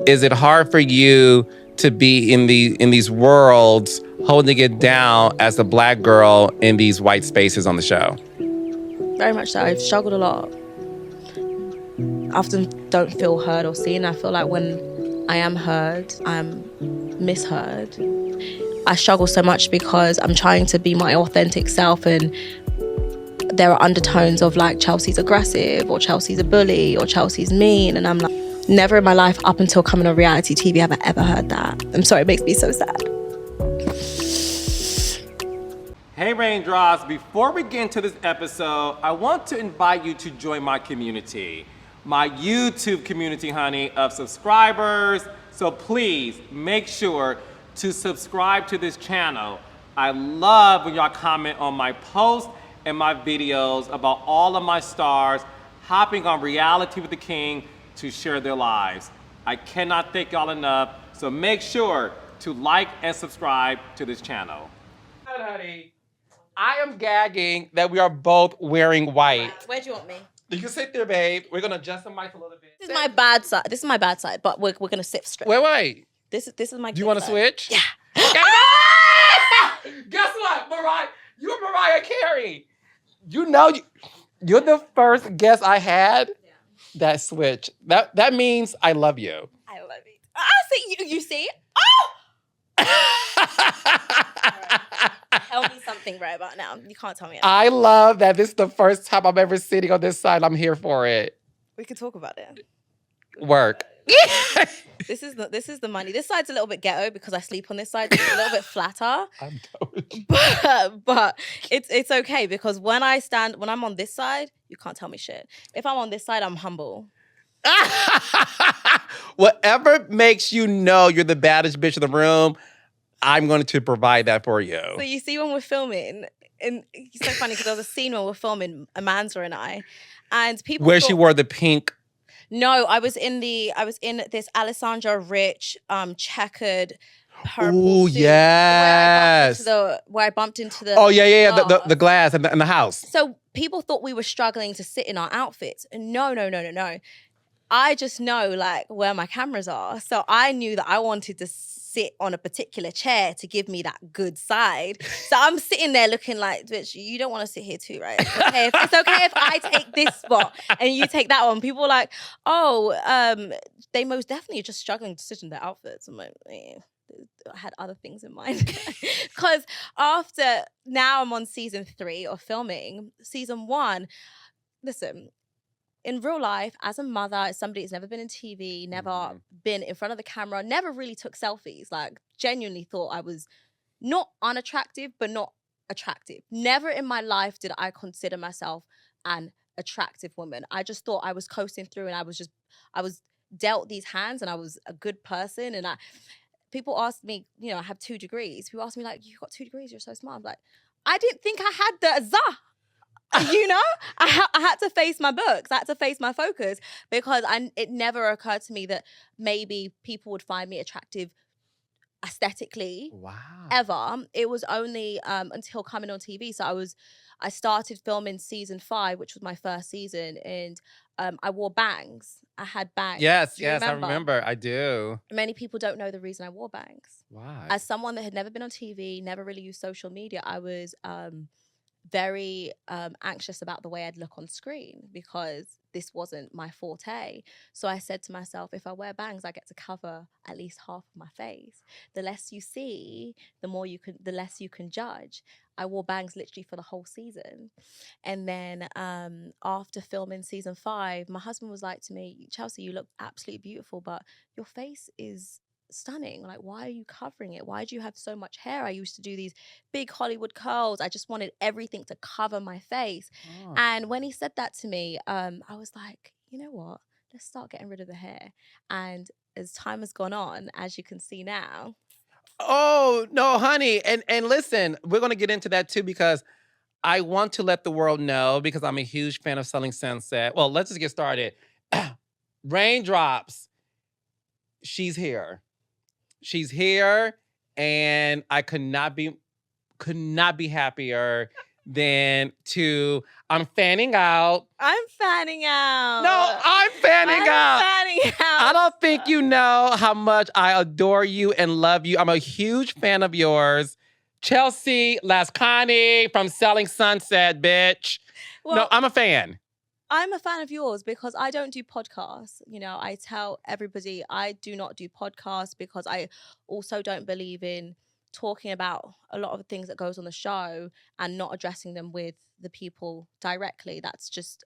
is it hard for you to be in these worlds holding it down as a Black girl in these white spaces on the show? Very much so. I've struggled a lot. I often don't feel heard or seen. I feel like when I am heard, I'm misheard. I struggle so much because I'm trying to be my authentic self, and there are undertones of like Chelsea's aggressive, or Chelsea's a bully, or Chelsea's mean, and I'm like, never in my life up until coming on reality TV have I ever heard that. I'm sorry, it makes me so sad. Hey Raindrops, before we get into this episode, I want to invite you to join my community, my YouTube community, honey, of subscribers. So please make sure to subscribe to this channel. I love when y'all comment on my posts and my videos about all of my stars hopping on Reality with the King to share their lives. I cannot thank y'all enough, so make sure to like and subscribe to this channel. Honey, I am gagging that we are both wearing white. Where do you want me? You can sit there, babe. We're gonna adjust the mic a little bit. This is my bad side. This is my bad side, but we're gonna sit straight. Wait. This is my. Do you want to switch? Yeah. Okay. Guess what, Mariah? You're Mariah Carey. You know, you're the first guest I had that switch. That means I love you. I love it. See you see. Oh. Tell me something right about now. You can't tell me anything. I love that this is the first time I'm ever sitting on this side. I'm here for it. We could talk about it. Work. This is the money. This side's a little bit ghetto because I sleep on this side. It's a little bit flatter. I'm totally. But it's okay because when I'm on this side, you can't tell me shit. If I'm on this side, I'm humble. Whatever makes you know you're the baddest bitch in the room, I'm going to provide that for you. So you see when we're filming, and it's so funny because there was a scene when we're filming, Amanda and I, and people where thought, she wore the pink. No, I was in this Alessandra Rich checkered purple Ooh, suit yes. where I bumped into the Oh yeah, the glass in the house. So people thought we were struggling to sit in our outfits. No. I just know like where my cameras are. So I knew that I wanted to sit on a particular chair to give me that good side. So I'm sitting there looking like, bitch, you don't want to sit here too, right? It's okay if I take this spot and you take that one. People are like, they most definitely are just struggling to sit in their outfits. I'm like, I had other things in mind. Because now I'm on season 3 of filming. Season 1, listen, in real life, as a mother, as somebody who's never been in TV, never been in front of the camera, never really took selfies, like genuinely thought I was not unattractive, but not attractive. Never in my life did I consider myself an attractive woman. I just thought I was coasting through and I was dealt these hands and I was a good person. And people asked me, I have 2 degrees. People asked me like, you got 2 degrees, you're so smart. I'm like, I didn't think I had the I had to face my books. I had to face my focus because it never occurred to me that maybe people would find me attractive aesthetically. Wow. Ever. It was only until coming on TV. So I started filming season 5, which was my first season, and I wore bangs. I had bangs. Yes, I remember. I do. Many people don't know the reason I wore bangs. Why? As someone that had never been on TV, never really used social media, I was very anxious about the way I'd look on screen because this wasn't my forte. So I said to myself, if I wear bangs, I get to cover at least half of my face. The less you see, the less you can judge. I wore bangs literally for the whole season. And then after filming season 5, my husband was like to me, Chelsea, you look absolutely beautiful, but your face is stunning. Like, why are you covering it? Why do you have so much hair? I used to do these big Hollywood curls. I just wanted everything to cover my face. Oh. And when he said that to me, I was like, you know what? Let's start getting rid of the hair. And as time has gone on, as you can see now. Oh, no, honey. And listen, we're going to get into that too because I want to let the world know because I'm a huge fan of Selling Sunset. Well, let's just get started. Raindrops. She's here. She's here, and I could not be happier then to I'm fanning out. I'm fanning out. No, I'm fanning out. Fanning out. I don't think you know how much I adore you and love you. I'm a huge fan of yours. Chelsea Lazkani from Selling Sunset, bitch. Well, no, I'm a fan. I'm a fan of yours because I don't do podcasts. You know, I tell everybody I do not do podcasts because I also don't believe in talking about a lot of the things that goes on the show and not addressing them with the people directly. That's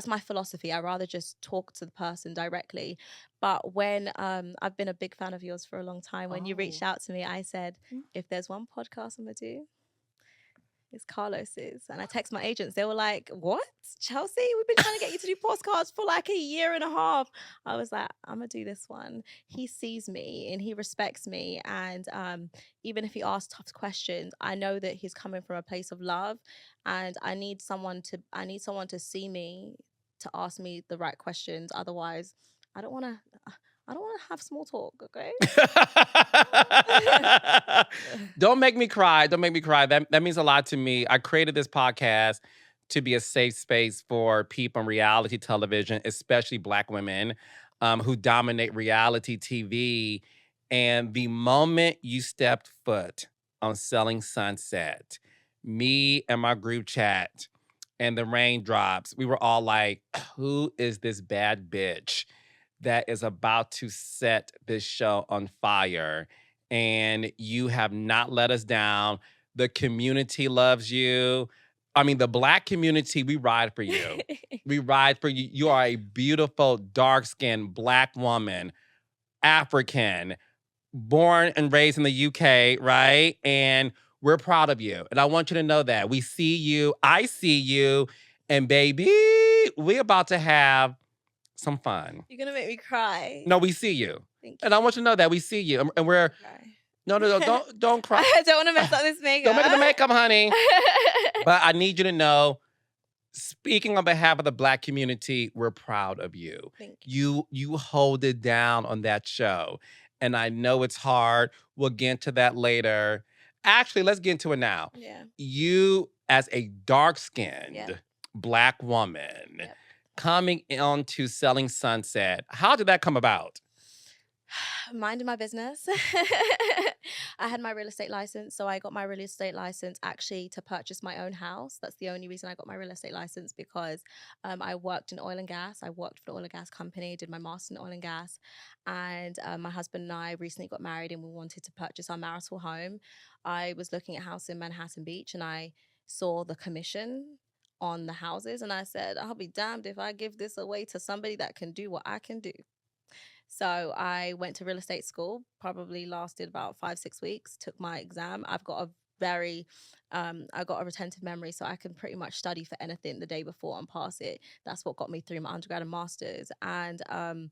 my philosophy. I rather just talk to the person directly. But when I've been a big fan of yours for a long time, when you reached out to me, I said, if there's one podcast I'm gonna do, it's Carlos's. And I text my agents. They were like, what? Chelsea, we've been trying to get you to do postcards for like a year and a half. I was like, I'm going to do this one. He sees me and he respects me. And even if he asks tough questions, I know that he's coming from a place of love. And I need someone to see me, to ask me the right questions. Otherwise, I don't want to have small talk, okay? Don't make me cry. Don't make me cry. That means a lot to me. I created this podcast to be a safe space for people in reality television, especially Black women who dominate reality TV. And the moment you stepped foot on Selling Sunset, me and my group chat and the raindrops, we were all like, who is this bad bitch that is about to set this show on fire? And you have not let us down. The community loves you. I mean, the Black community, we ride for you. We ride for you. You are a beautiful, dark-skinned Black woman, African, born and raised in the UK, right? And we're proud of you. And I want you to know that. We see you. I see you. And baby, we're about to have some fun. You're gonna make me cry. No, we see you. Thank you. And I want you to know that we see you. And we're no, don't cry. I don't want to mess up this makeup. Don't make it the makeup, honey. But I need you to know, speaking on behalf of the Black community, we're proud of you. Thank you. You hold it down on that show. And I know it's hard. We'll get into that later. Actually, let's get into it now. Yeah. You, as a dark-skinned Black woman, coming on to Selling Sunset, how did that come about? Minding my business. I had my real estate license. So I got my real estate license actually to purchase my own house. That's the only reason I got my real estate license, because I worked in oil and gas. I worked for the oil and gas company, did my master's in oil and gas. And my husband and I recently got married and we wanted to purchase our marital home. I was looking at a house in Manhattan Beach and I saw the commission on the houses. And I said, I'll be damned if I give this away to somebody that can do what I can do. So I went to real estate school, probably lasted about 5-6 weeks, took my exam. I've got I got a retentive memory, so I can pretty much study for anything the day before and pass it. That's what got me through my undergrad and master's. And I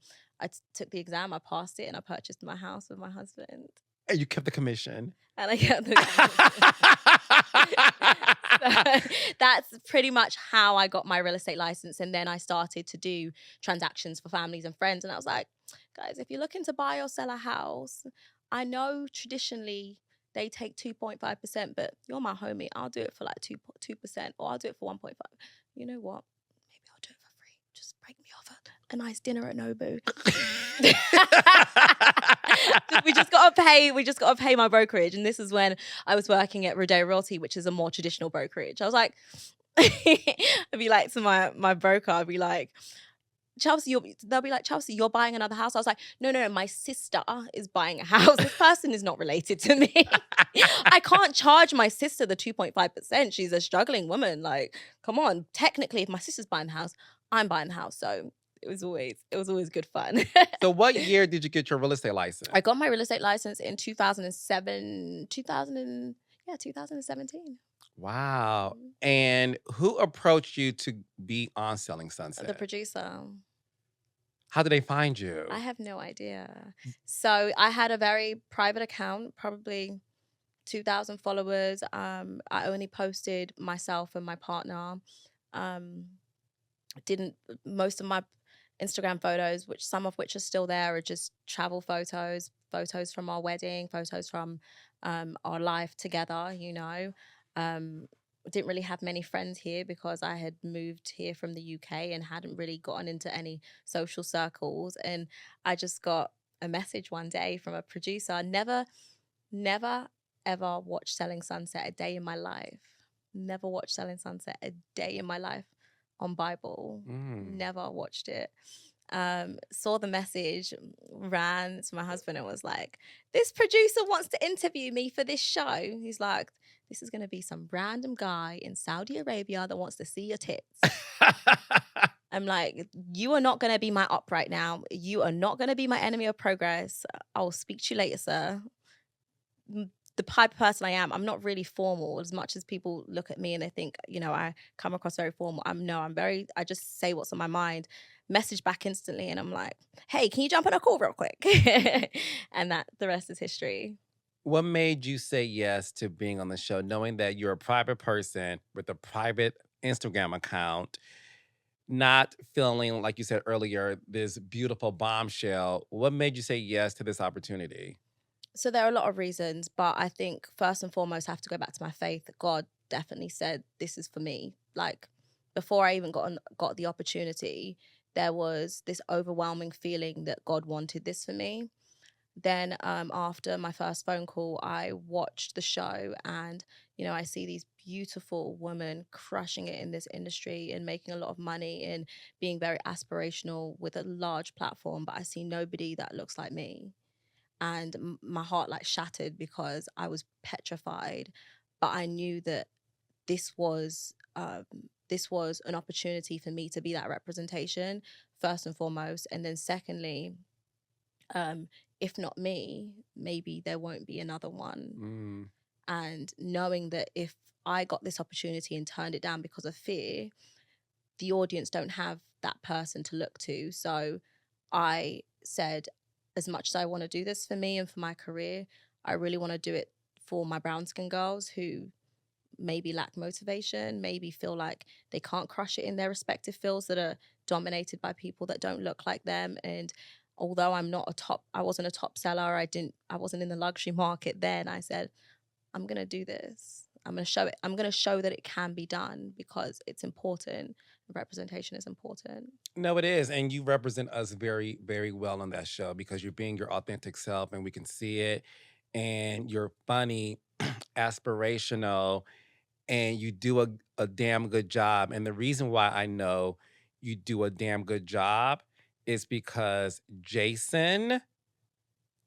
took the exam, I passed it, and I purchased my house with my husband. And you kept the commission. And I kept the commission. So that's pretty much how I got my real estate license. And then I started to do transactions for families and friends. And I was like, guys, if you're looking to buy or sell a house, I know traditionally they take 2.5%, but you're my homie. I'll do it for like 2%, or I'll do it for 1.5. You know what? Maybe I'll do it for free. Just break me off a nice dinner at Nobu. We just gotta pay my brokerage. And this is when I was working at Rodeo Realty, which is a more traditional brokerage. I was like, I'd be like to my broker, I'd be like, Chelsea, they'll be like, Chelsea, you're buying another house. I was like, no, my sister is buying a house. This person is not related to me. I can't charge my sister the 2.5%. She's a struggling woman. Like, come on. Technically, if my sister's buying the house, I'm buying the house. So it was always good fun. So what year did you get your real estate license? I got my real estate license in 2017. Wow. And who approached you to be on Selling Sunset? The producer. How did they find you? I have no idea. So I had a very private account, probably 2,000 followers. I only posted myself and my partner. Most of my Instagram photos, some of which are still there, are just travel photos from our wedding, photos from our life together, you know. didn't really have many friends here because I had moved here from the UK and hadn't really gotten into any social circles. And I just got a message one day from a producer. Never ever watched Selling Sunset a day in my life. Never watched Selling Sunset a day in my life on Bible. Never watched it. Saw the message, ran to my husband and was like, this producer wants to interview me for this show. He's like, this is going to be some random guy in Saudi Arabia that wants to see your tits. I'm like, you are not going to be my op right now. You are not going to be my enemy of progress. I'll speak to you later, sir. The type of person I am, I'm not really formal. As much as people look at me and they think, I come across very formal. I just say what's on my mind, message back instantly, and I'm like, hey, can you jump on a call real quick? And the rest is history. What made you say yes to being on the show, knowing that you're a private person with a private Instagram account, not feeling, like you said earlier, this beautiful bombshell? What made you say yes to this opportunity? So there are a lot of reasons, but I think first and foremost, I have to go back to my faith. God definitely said, this is for me. Like, before I even got the opportunity, there was this overwhelming feeling that God wanted this for me. Then after my first phone call, I watched the show and, I see these beautiful women crushing it in this industry and making a lot of money and being very aspirational with a large platform, but I see nobody that looks like me. And my heart like shattered because I was petrified, but I knew that this was an opportunity for me to be that representation, first and foremost, and then secondly, if not me, maybe there won't be another one. And knowing that if I got this opportunity and turned it down because of fear, the audience don't have that person to look to. So I said, as much as I want to do this for me and for my career, I really want to do it for my brown skin girls who maybe lack motivation, maybe feel like they can't crush it in their respective fields that are dominated by people that don't look like them. And although I wasn't a top seller, I wasn't in the luxury market then, I said, I'm going to do this. I'm going to show it. I'm going to show that it can be done because it's important. Representation is important. No, it is. And you represent us very, very well on that show because you're being your authentic self and we can see it. And you're funny, aspirational, and you do a damn good job. And the reason why I know you do a damn good job is because Jason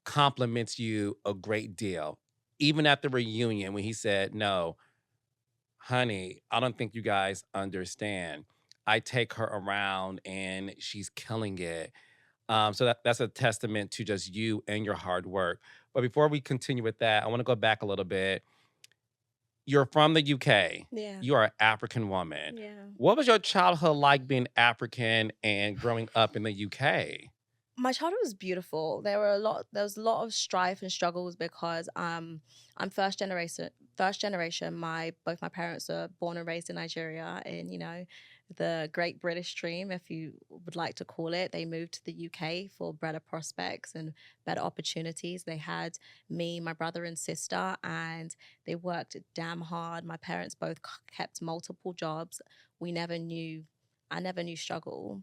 compliments you a great deal. Even at the reunion when he said, no, honey, I don't think you guys understand. I take her around and she's killing it. So that's a testament to just you and your hard work. But before we continue with that, I want to go back a little bit. You're from the UK. Yeah. You are an African woman. Yeah. What was your childhood like being African and growing up in the UK? My childhood was beautiful. There was a lot of strife and struggles because I'm first generation. Both my parents are born and raised in Nigeria, and the Great British Dream, if you would like to call it. They moved to the UK for better prospects and better opportunities. They had me, my brother and sister, and they worked damn hard. My parents both kept multiple jobs. I never knew struggle.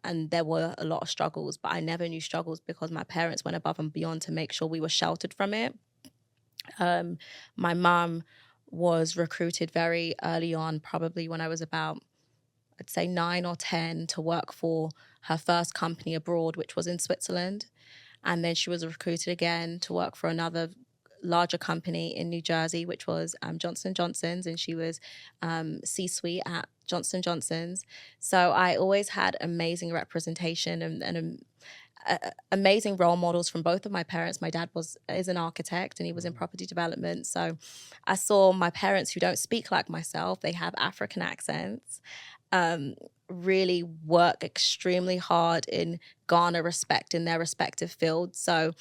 And there were a lot of struggles, but I never knew struggles because my parents went above and beyond to make sure we were sheltered from it. My mum was recruited very early on, probably when I was about, I'd say 9 or 10, to work for her first company abroad, which was in Switzerland. And then she was recruited again to work for another larger company in New Jersey, which was Johnson & Johnson's, and she was C-suite at Johnson & Johnson's. So I always had amazing representation and amazing role models from both of my parents. My dad is an architect and he was in property development. So I saw my parents, who don't speak like myself, they have African accents, really work extremely hard and garner respect in their respective fields. So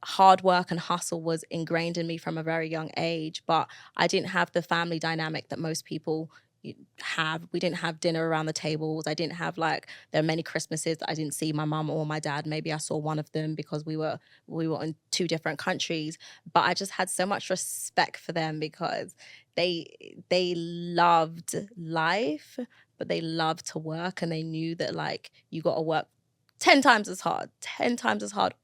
hard work and hustle was ingrained in me from a very young age, but I didn't have the family dynamic that most people we didn't have dinner around the tables. I didn't have like, there are many Christmases that I didn't see my mum or my dad. Maybe I saw one of them because we were in two different countries. But I just had so much respect for them because they loved life, but they loved to work, and they knew that like you got to work 10 times as hard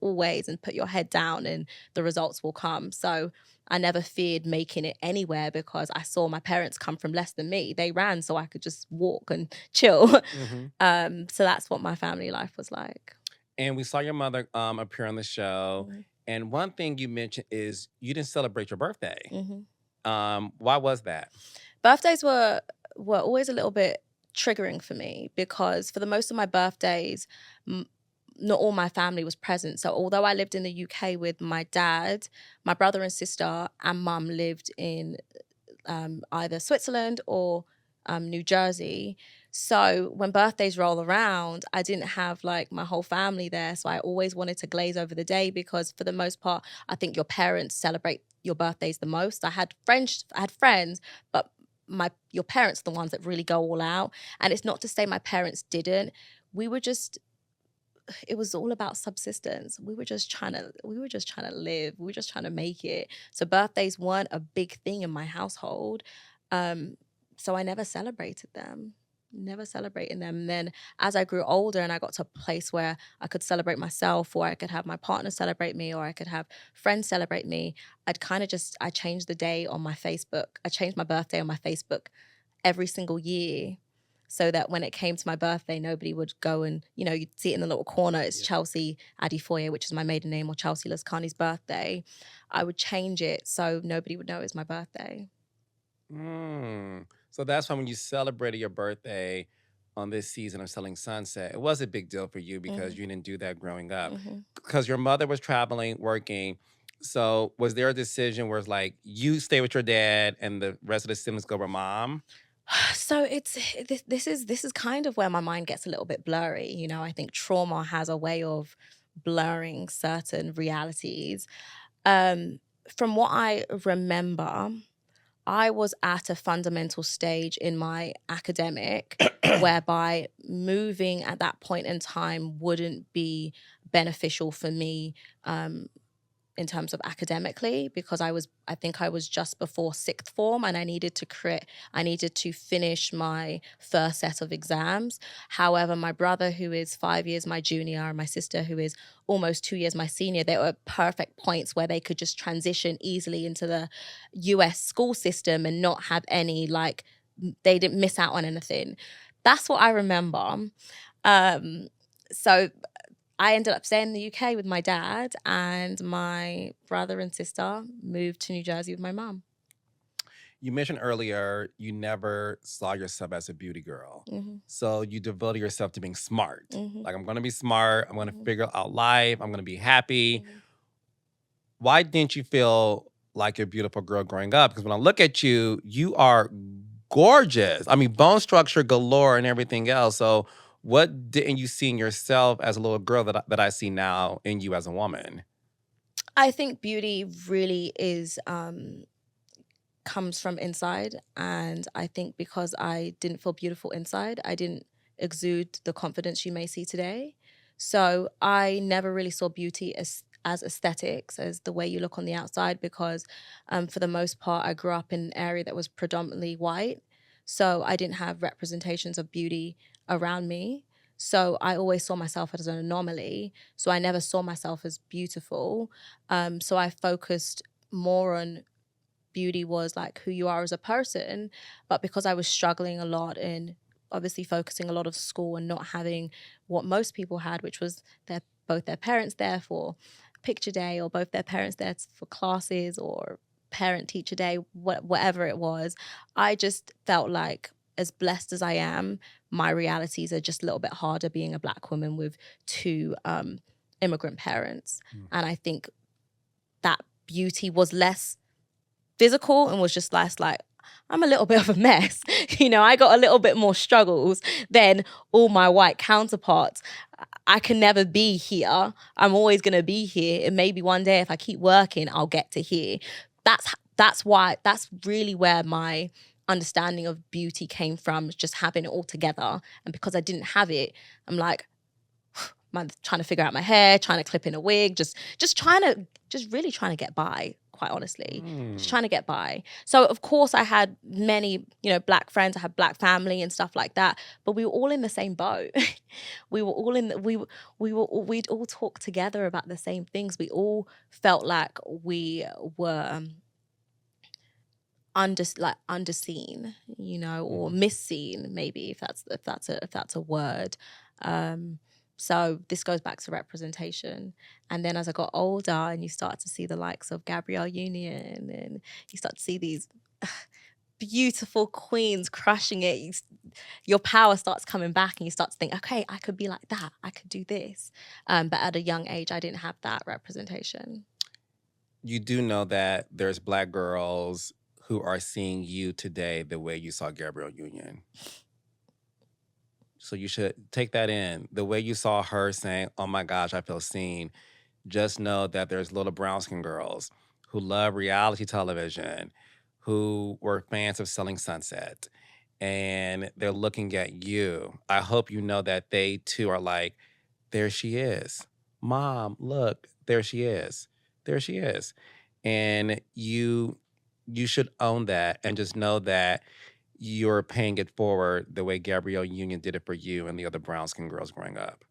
always, and put your head down and the results will come. So I never feared making it anywhere because I saw my parents come from less than me. They ran so I could just walk and chill. So that's what my family life was like. And we saw your mother appear on the show. And one thing you mentioned is you didn't celebrate your birthday. Why was that? Birthdays were always a little bit triggering for me because for the most of my birthdays, not all my family was present. So although I lived in the UK with my dad, my brother and sister and mum lived in either Switzerland or New Jersey. So when birthdays roll around, I didn't have like my whole family there. So I always wanted to glaze over the day because for the most part, I think your parents celebrate your birthdays the most. I had friends, but your parents are the ones that really go all out. And it's not to say my parents didn't. It was all about subsistence. We were just trying to live. We were just trying to make it. So birthdays weren't a big thing in my household. So I never celebrated them. And then as I grew older and I got to a place where I could celebrate myself, or I could have my partner celebrate me, or I could have friends celebrate me, I changed the day on my Facebook. I changed my birthday on my Facebook every single year, so that when it came to my birthday, nobody would go and, you'd see it in the little corner. It's Chelsea Adefoye, which is my maiden name, or Chelsea Lazkani's birthday. I would change it so nobody would know it was my birthday. So that's why when you celebrated your birthday on this season of Selling Sunset, it was a big deal for you because you didn't do that growing up. Because your mother was traveling, working. So was there a decision where it's like, you stay with your dad and the rest of the siblings go with mom? So this is kind of where my mind gets a little bit blurry. I think trauma has a way of blurring certain realities. From what I remember, I was at a fundamental stage in my academic whereby moving at that point in time wouldn't be beneficial for me in terms of academically, because I think I was just before sixth form and I needed to finish my first set of exams. However, my brother, who is 5 years my junior, and my sister, who is almost 2 years my senior, they were perfect points where they could just transition easily into the US school system and not have any, they didn't miss out on anything. That's what I remember. So I ended up staying in the UK with my dad, and my brother and sister moved to New Jersey with my mom. You mentioned earlier you never saw yourself as a beauty girl. So you devoted yourself to being smart. Like, I'm going to be smart. I'm going to figure out life. I'm going to be happy. Why didn't you feel like a beautiful girl growing up? Because when I look at you, you are gorgeous. I mean, bone structure galore and everything else. So what didn't you see in yourself as a little girl that I see now in you as a woman? I think beauty really comes from inside. And I think because I didn't feel beautiful inside, I didn't exude the confidence you may see today. So I never really saw beauty as aesthetics, as the way you look on the outside, because for the most part, I grew up in an area that was predominantly white. So I didn't have representations of beauty around me. So I always saw myself as an anomaly. So I never saw myself as beautiful. So I focused more on beauty was like who you are as a person. But because I was struggling a lot and obviously focusing a lot of school and not having what most people had, which was both their parents there for picture day, or both their parents there for classes, or parent-teacher day, whatever it was, I just felt like, as blessed as I am, my realities are just a little bit harder being a Black woman with two immigrant parents. And I think that beauty was less physical and was just less like, I'm a little bit of a mess. I got a little bit more struggles than all my white counterparts. I can never be here. I'm always going to be here. And maybe one day if I keep working, I'll get to here. That's really where my understanding of beauty came from just having it all together. And because I didn't have it, I'm like, I'm trying to figure out my hair, trying to clip in a wig, just really trying to get by, quite honestly. Just trying to get by. So of course I had many, black friends, I had black family and stuff like that, but we were all in the same boat. We were all we'd all talk together about the same things. We all felt like we were underseen, or misseen, maybe, if that's a word. So this goes back to representation. And then as I got older and you start to see the likes of Gabrielle Union, and you start to see these beautiful queens crushing it, your power starts coming back and you start to think, okay, I could be like that. I could do this. But at a young age, I didn't have that representation. You do know that there's black girls who are seeing you today the way you saw Gabrielle Union. So you should take that in. The way you saw her saying, oh my gosh, I feel seen. Just know that there's little brown skin girls who love reality television, who were fans of Selling Sunset, and they're looking at you. I hope you know that they too are like, there she is. Mom, look, there she is. There she is. And you should own that and just know that you're paying it forward the way Gabrielle Union did it for you and the other brown skin girls growing up.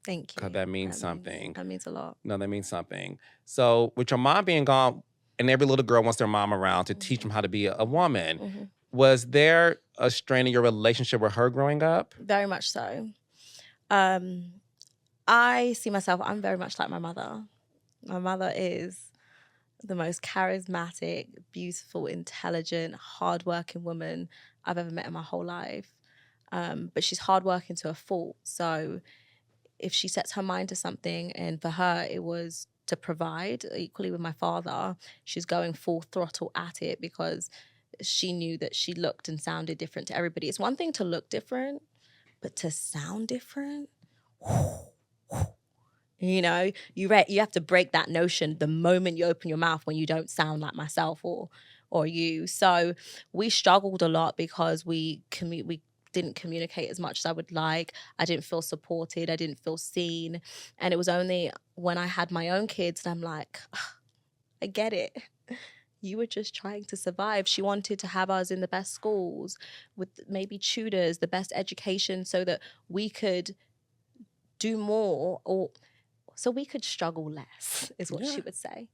Thank you. Because that means something. That means a lot. No, that means something. So with your mom being gone, and every little girl wants their mom around to teach them how to be a woman, was there a strain in your relationship with her growing up? Very much so. I see myself, I'm very much like my mother. My mother is the most charismatic, beautiful, intelligent, hardworking woman I've ever met in my whole life. But she's hardworking to a fault. So if she sets her mind to something, and for her it was to provide, equally with my father, she's going full throttle at it because she knew that she looked and sounded different to everybody. It's one thing to look different, but to sound different, you have to break that notion the moment you open your mouth when you don't sound like myself or you. So we struggled a lot because we didn't communicate as much as I would like. I didn't feel supported. I didn't feel seen. And it was only when I had my own kids that I'm like, I get it. You were just trying to survive. She wanted to have us in the best schools with maybe tutors, the best education, so that we could do more, or so we could struggle less, is what she would say.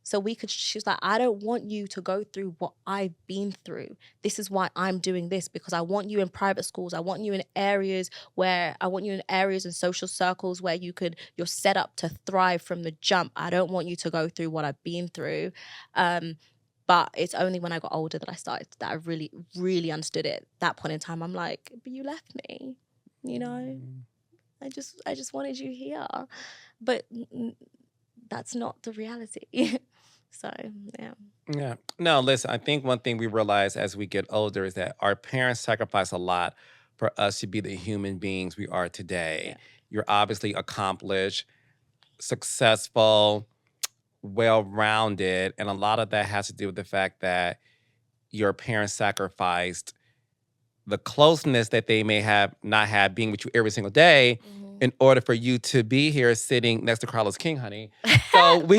So she was like, I don't want you to go through what I've been through. This is why I'm doing this, because I want you in private schools. I want you in areas and social circles where you're set up to thrive from the jump. I don't want you to go through what I've been through. But it's only when I got older that I really, really understood it. At that point in time, I'm like, but you left me, I just wanted you here. But that's not the reality. So, yeah. Yeah. No, listen, I think one thing we realize as we get older is that our parents sacrifice a lot for us to be the human beings we are today. Yeah. You're obviously accomplished, successful, well-rounded, and a lot of that has to do with the fact that your parents sacrificed the closeness that they may have not had being with you every single day in order for you to be here sitting next to Carlos King, honey. So we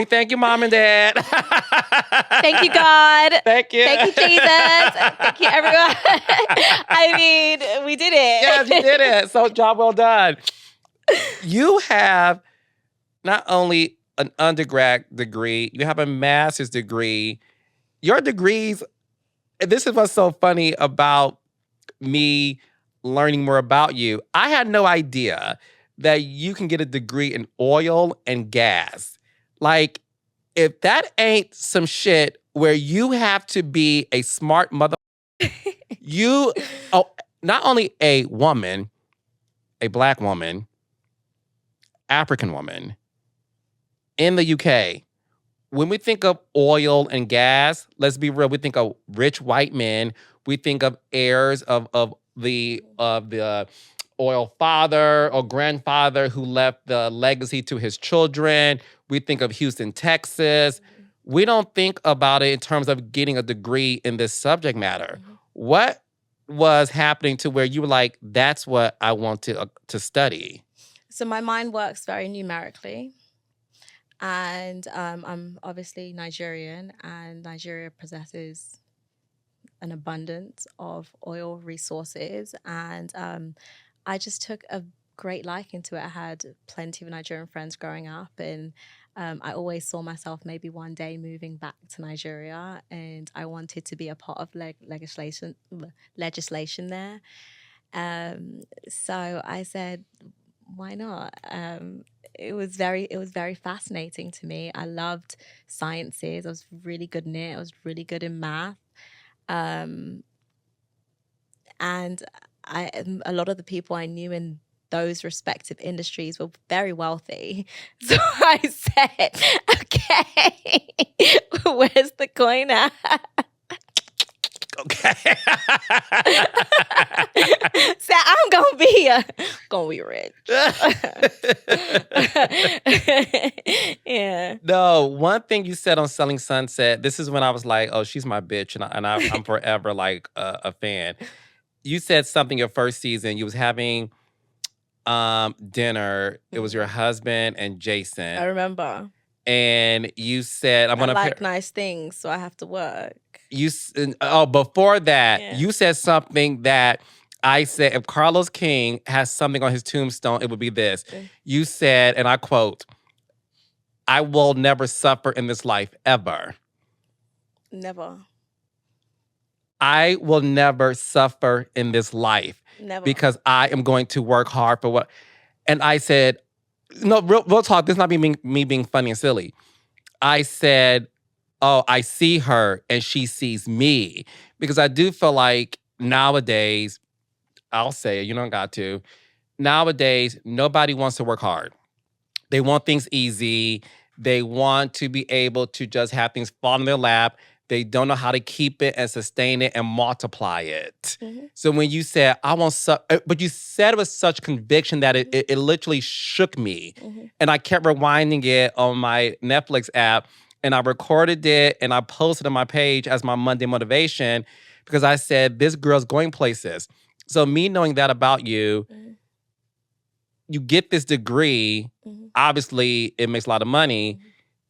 thank you, Mom and Dad. Thank you, God. Thank you. Thank you, Jesus. Thank you, everyone. I mean, we did it. Yes, you did it. So job well done. You have not only an undergrad degree, you have a master's degree. Your degrees, this is what's so funny about me learning more about you. I had no idea that you can get a degree in oil and gas. Like, if that ain't some shit where you have to be a smart mother, not only a woman, a black woman, African woman in the UK. When we think of oil and gas, let's be real, we think of rich white men. We think of heirs of the oil father or grandfather who left the legacy to his children. We think of Houston, Texas. we don't think about it in terms of getting a degree in this subject matter. Mhm. What was happening to where you were like, that's what I want to study? So my mind works very numerically. And I'm obviously Nigerian, and Nigeria possesses an abundance of oil resources. And I just took a great liking to it. I had plenty of Nigerian friends growing up, and I always saw myself maybe one day moving back to Nigeria, and I wanted to be a part of legislation there. So I said, why not? It was very fascinating to me. I loved sciences. I was really good in it. I was really good in math. Um, and a lot of the people I knew in those respective industries were very wealthy. So I said, okay, where's the coin at? Okay. So I'm gonna be rich. Yeah. No, one thing you said on Selling Sunset, this is when I was like, oh, she's my bitch, I'm forever like a fan. You said something your first season. You was having dinner. It was your husband and I Jason. remember. And you said, I'm I gonna like nice things, so I have to work. before that, Yeah. you said something that I said, if Carlos King has something on his tombstone, it would be this. Okay. You said, and I quote, I will never suffer in this life ever. Never. I will never suffer in this life Never. because I am going to work hard for what. And I said, no, real talk. This is not me being funny and silly. I said, oh, I see her and she sees me. Because I do feel like nowadays, I'll say it, you don't got to. Nowadays, nobody wants to work hard. They want things easy. They want to be able to just have things fall in their lap. They don't know how to keep it and sustain it and multiply it. Mhm. So when you said, I want but you said it with such conviction that it literally shook me. Mhm. And I kept rewinding it on my Netflix app, and I recorded it and I posted on my page as my Monday motivation because I said, this girl's going places. So me knowing that about you, Mhm. you get this degree, Mhm. obviously it makes a lot of money.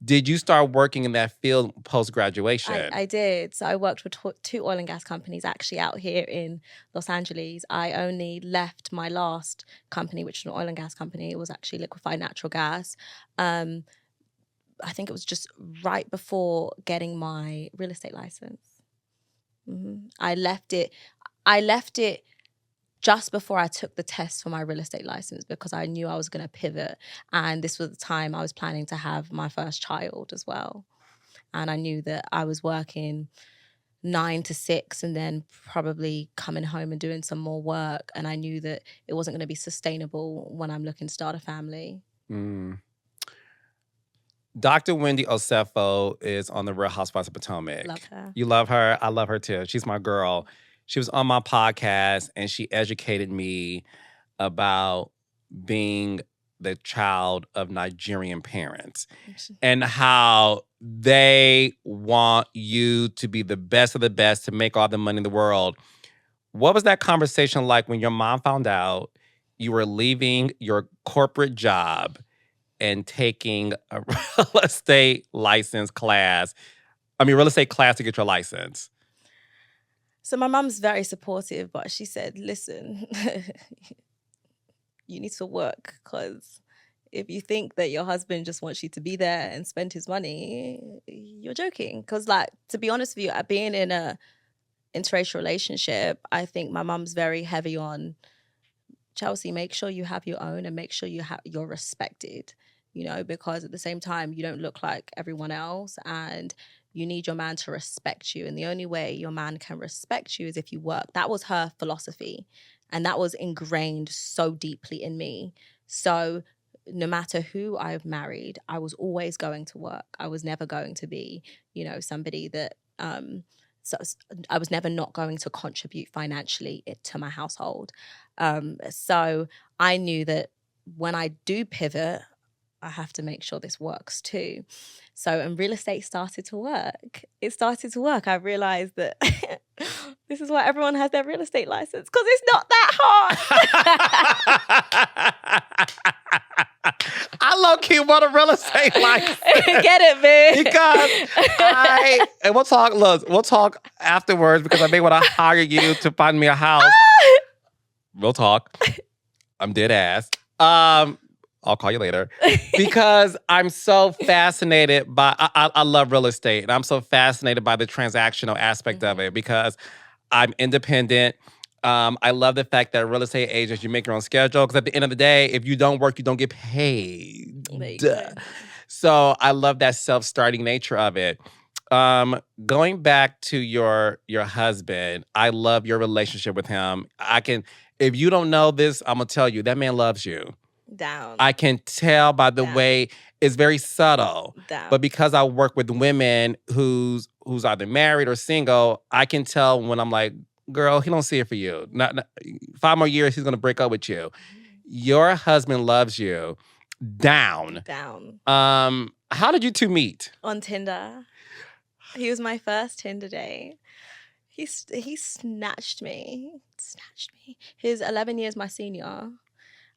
Did you start working in that field post-graduation? I did. So I worked with two oil and gas companies actually out here in Los Angeles. I only left my last company, which was an oil and gas company. It was actually liquefied natural gas. I think it was just right before getting my real estate license. I left it just before I took the test for my real estate license because I knew I was going to pivot. And this was the time I was planning to have my first child as well. And I knew that I was working 9 to 6 and then probably coming home and doing some more work. And I knew that it wasn't going to be sustainable when I'm looking to start a family. Dr. Wendy Osefo is on the Real Housewives of Potomac. Love her. You love her? I love her too. She's my girl. She was on my podcast and she educated me about being the child of Nigerian parents and how they want you to be the best of the best to make all the money in the world. What was that conversation like when your mom found out you were leaving your corporate job and taking a real estate license class? I mean, real estate class to get your license. So my mum's very supportive, but she said, listen, you need to work because if you think that your husband just wants you to be there and spend his money, you're joking. Because, like, to be honest with you, being in a interracial relationship, I think my mum's very heavy on, Chelsea, make sure you have your own and make sure you're respected, because at the same time, you don't look like everyone else and you need your man to respect you. And the only way your man can respect you is if you work. That was her philosophy. And that was ingrained so deeply in me. So no matter who I've married, I was always going to work. I was never going to be, somebody that, so I was never not going to contribute financially to my household. So I knew that when I do pivot, I have to make sure this works too. So, and real estate started to work. It started to work. I realized that this is why everyone has their real estate license, because it's not that hard. I low-key want a real estate license. Get it, man. Because and we'll talk afterwards, because I may want to hire you to find me a house. We'll talk. I'm dead ass. I'll call you later. Because I'm so fascinated by, I love real estate, and I'm so fascinated by the transactional aspect of it, because I'm independent. I love the fact that real estate agents, you make your own schedule, because at the end of the day, if you don't work, you don't get paid. So I love that self-starting nature of it. Going back to your husband, I love your relationship with him. If you don't know this, I'm gonna tell you, that man loves you. Down. I can tell by the way it's very subtle. Down. But because I work with women who's either married or single, I can tell when I'm like, girl, he don't see it for you. Not 5 more years, he's gonna break up with you. Your husband loves you. Down. How did you two meet? On Tinder. He was my first Tinder date. He snatched me. He's 11 years my senior.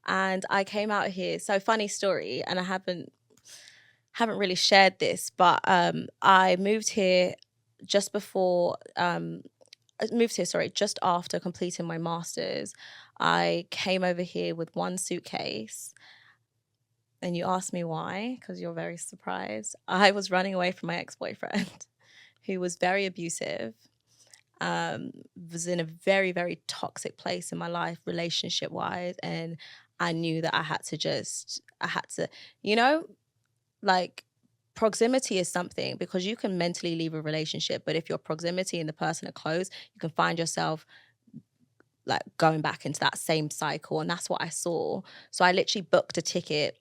And I came out here. So funny story, and I haven't really shared this, but I moved here just after completing my master's. I came over here with one suitcase. And you asked me why, because you're very surprised. I was running away from my ex-boyfriend, who was very abusive, was in a very, very toxic place in my life, relationship-wise, and I knew that I had to, like, proximity is something, because you can mentally leave a relationship, but if your proximity and the person are close, you can find yourself like going back into that same cycle, and that's what I saw. So I literally booked a ticket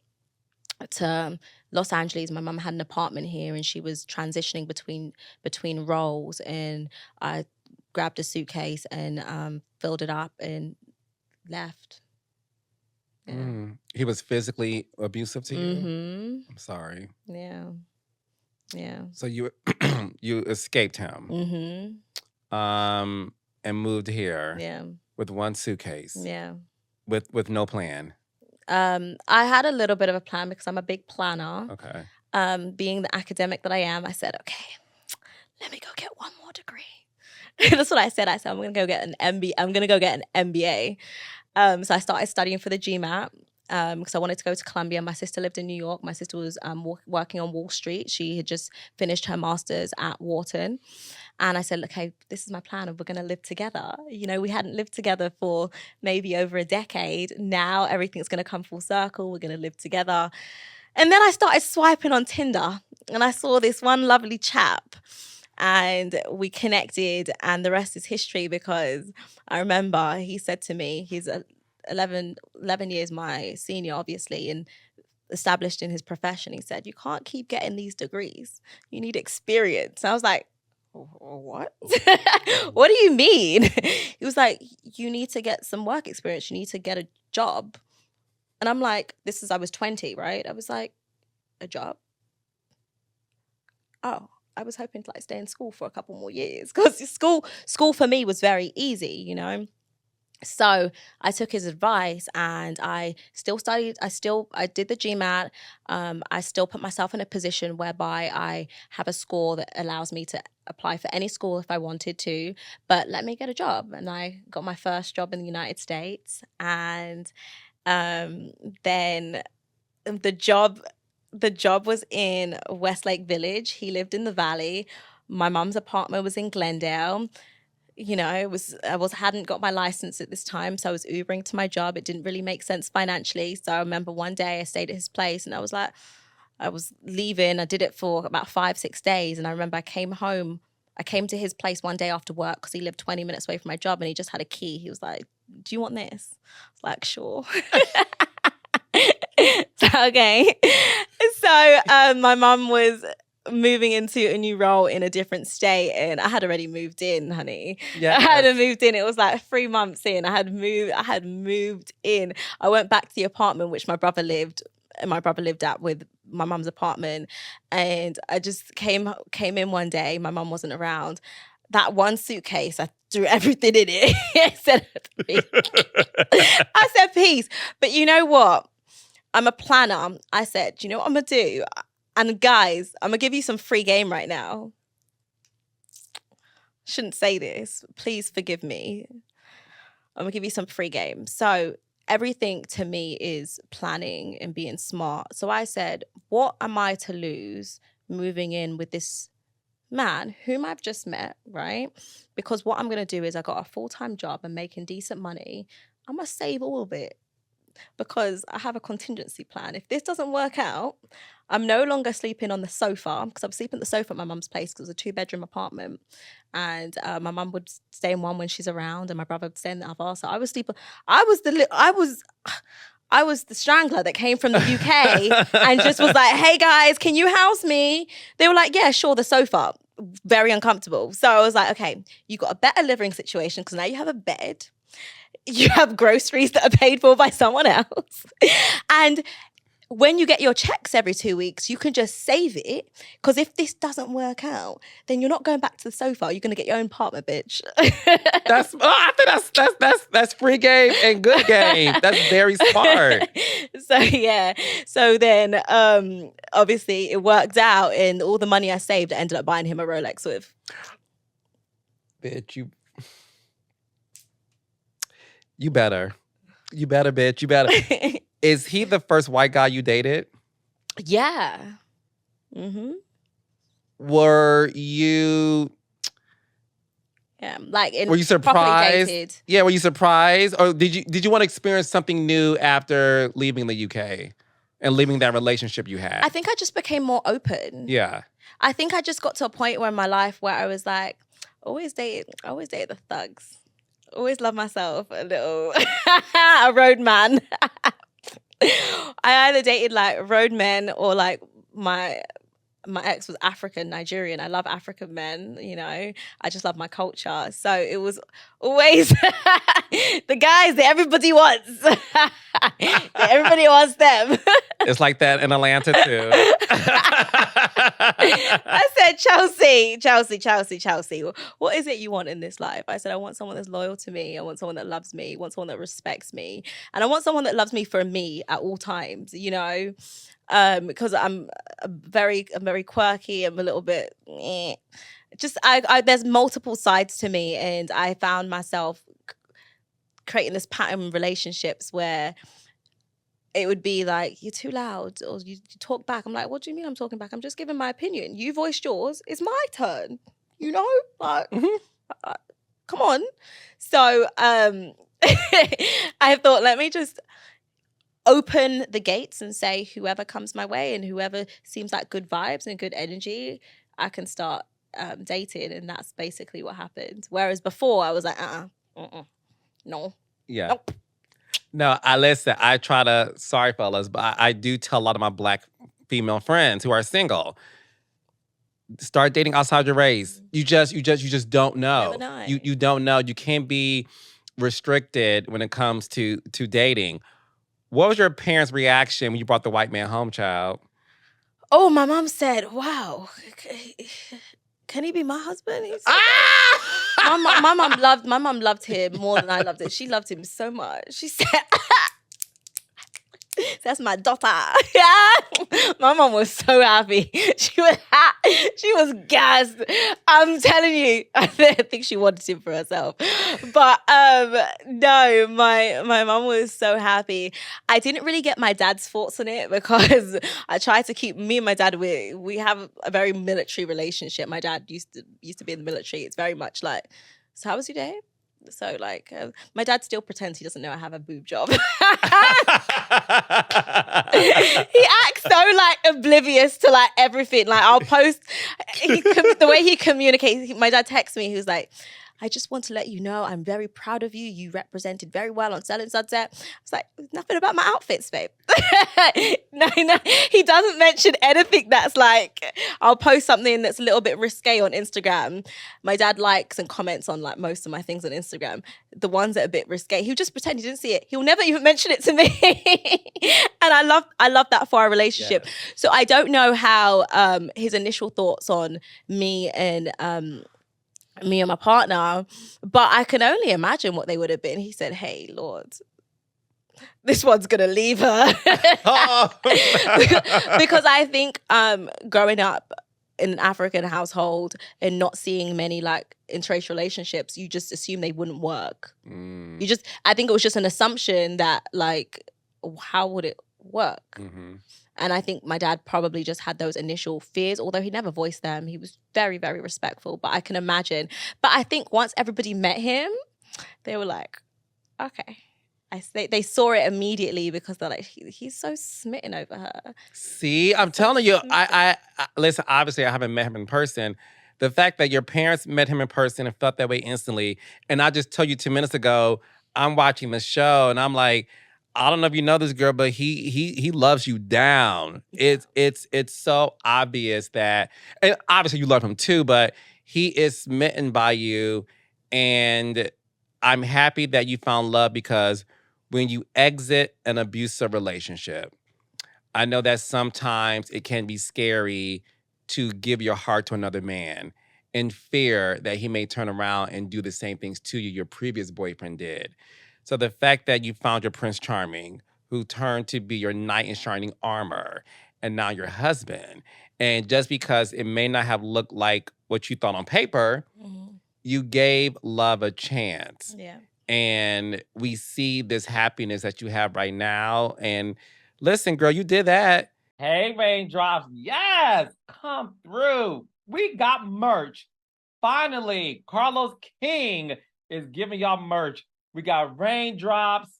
to Los Angeles. My mum had an apartment here, and she was transitioning between roles, and I grabbed a suitcase and filled it up and left. Yeah. He was physically abusive to you? Mm-hmm. I'm sorry. Yeah. So you you escaped him. Mm-hmm. And moved here. Yeah. With one suitcase. Yeah. With no plan. I had a little bit of a plan, because I'm a big planner. Okay. Being the academic that I am, I said, okay, let me go get one more degree. That's what I said. I said, I'm going to go get an MBA. I'm going to go get an MBA. So I started studying for the GMAT, because I wanted to go to Columbia. My sister lived in New York. My sister was working on Wall Street. She had just finished her master's at Wharton. And I said, okay, this is my plan, and we're going to live together. We hadn't lived together for maybe over a decade. Now everything's going to come full circle. We're going to live together. And then I started swiping on Tinder, and I saw this one lovely chap, and we connected, and the rest is history, because I remember he said to me, he's 11 years my senior, obviously, and established in his profession. He said, you can't keep getting these degrees. You need experience. And I was like, what? What do you mean? He was like, you need to get some work experience. You need to get a job. And I'm like, I was 20, right? I was like, a job? Oh, I was hoping to stay in school for a couple more years, because school for me was very easy, So I took his advice, and I still studied. I did the GMAT. I still put myself in a position whereby I have a score that allows me to apply for any school if I wanted to, but let me get a job. And I got my first job in the United States. And then the job was in Westlake Village. He lived in the Valley. My mom's apartment was in Glendale. I hadn't got my license at this time, so I was Ubering to my job. It didn't really make sense financially. So I remember one day I stayed at his place, and I was leaving. I did it for about 5-6 days. And I remember I came home. I came to his place one day after work, because he lived 20 minutes away from my job, and he just had a key. He was like, do you want this? I was like, sure. Okay. So my mum was moving into a new role in a different state, and I had already moved in, honey. Yeah, I had moved in. It was like 3 months in. I had moved in. I went back to the apartment which my brother lived, my brother lived at with my mum's apartment. And I just came in one day. My mum wasn't around. That one suitcase, I threw everything in it. I said, peace. But you know what? I'm a planner. I said, you know what I'm going to do? And guys, I'm going to give you some free game right now. Shouldn't say this. Please forgive me. I'm going to give you some free game. So everything to me is planning and being smart. So I said, what am I to lose moving in with this man whom I've just met, right? Because what I'm going to do is I got a full-time job and making decent money. I'm going to save all of it because I have a contingency plan. If this doesn't work out, I'm no longer sleeping on the sofa because I'm sleeping on the sofa at my mum's place because it was a 2-bedroom apartment. And my mum would stay in one when she's around and my brother would stay in the other. So I was sleeping. I was the strangler that came from the UK and just was like, hey guys, can you house me? They were like, yeah, sure, the sofa. Very uncomfortable. So I was like, okay, you got a better living situation because now you have a bed. You have groceries that are paid for by someone else. And when you get your checks every 2 weeks, you can just save it. Because if this doesn't work out, then you're not going back to the sofa. You're going to get your own apartment, bitch. I think that's free game and good game. That's very smart. So yeah. So then obviously it worked out and all the money I saved, I ended up buying him a Rolex with. Bitch, you better. You better, bitch. You better. Is he the first white guy you dated? Yeah. Mm-hmm. Were you... Yeah, were you surprised? Yeah, were you surprised? Or did you want to experience something new after leaving the UK and leaving that relationship you had? I think I just became more open. Yeah. I think I just got to a point where in my life where I was like, always dated the thugs. Always love myself a little a road man. I either dated like road men or like my ex was African, Nigerian. I love African men, you know. I just love my culture. So it was always the guys that everybody wants. Everybody wants them. It's like that in Atlanta too. I said, Chelsea, what is it you want in this life? I said, I want someone that's loyal to me. I want someone that loves me. I want someone that respects me. And I want someone that loves me for me at all times, you know? Because I'm very quirky. I'm a little bit, just there's multiple sides to me. And I found myself creating this pattern in relationships where it would be like, you're too loud or you talk back. I'm like, what do you mean I'm talking back? I'm just giving my opinion. You voiced yours. It's my turn. You know? Like, come on. So I thought, let me just open the gates and say whoever comes my way and whoever seems like good vibes and good energy, I can start dating. And that's basically what happened. Whereas before I was like, no. Yeah. Nope. No, I try to, sorry fellas, but I do tell a lot of my black female friends who are single, start dating outside your race. You just don't know. Never know. You don't know. You can't be restricted when it comes to dating. What was your parents' reaction when you brought the white man home, child? Oh, my mom said, wow, can he be my husband? My mom loved him more than I loved him. She loved him so much. She said, that's my daughter. My mom was so happy. She was gassed. I'm telling you, I think she wanted him for herself. But no, my mom was so happy. I didn't really get my dad's thoughts on it because I tried to keep me and my dad. We have a very military relationship. My dad used to be in the military. It's very much like, so how was your day? So like, my dad still pretends he doesn't know I have a boob job. He acts so like oblivious to like everything. Like I'll post, the way he communicates, my dad texts me, he was like, I just want to let you know I'm very proud of you. You represented very well on Selling Sunset. I was like, nothing about my outfits, babe. No, he doesn't mention anything that's like, I'll post something that's a little bit risque on Instagram. My dad likes and comments on like most of my things on Instagram. The ones that are a bit risque, he'll just pretend he didn't see it. He'll never even mention it to me. And I love that for our relationship. Yes. So I don't know how his initial thoughts on me and my partner, but I can only imagine what they would have been. He said, hey, Lord, this one's gonna leave her. Because I think growing up in an African household and not seeing many like interracial relationships, you just assume they wouldn't work. I think it was just an assumption that like, how would it work? Mm-hmm. And I think my dad probably just had those initial fears, although he never voiced them. He was very, very respectful, but I can imagine. But I think once everybody met him, they were like, okay. They saw it immediately because they're like, he's so smitten over her. See, I'm telling you, I listen, obviously I haven't met him in person. The fact that your parents met him in person and felt that way instantly, and I just told you 2 minutes ago, I'm watching the show and I'm like, I don't know if you know this girl, but he loves you down. Yeah. It's so obvious that, and obviously you love him too, but he is smitten by you, and I'm happy that you found love because when you exit an abusive relationship, I know that sometimes it can be scary to give your heart to another man in fear that he may turn around and do the same things to you your previous boyfriend did. So the fact that you found your Prince Charming, who turned to be your knight in shining armor, and now your husband, and just because it may not have looked like what you thought on paper, you gave love a chance. Yeah. And we see this happiness that you have right now. And listen, girl, you did that. Hey, Raindrops. Yes, come through. We got merch. Finally, Carlos King is giving y'all merch. We got Raindrops.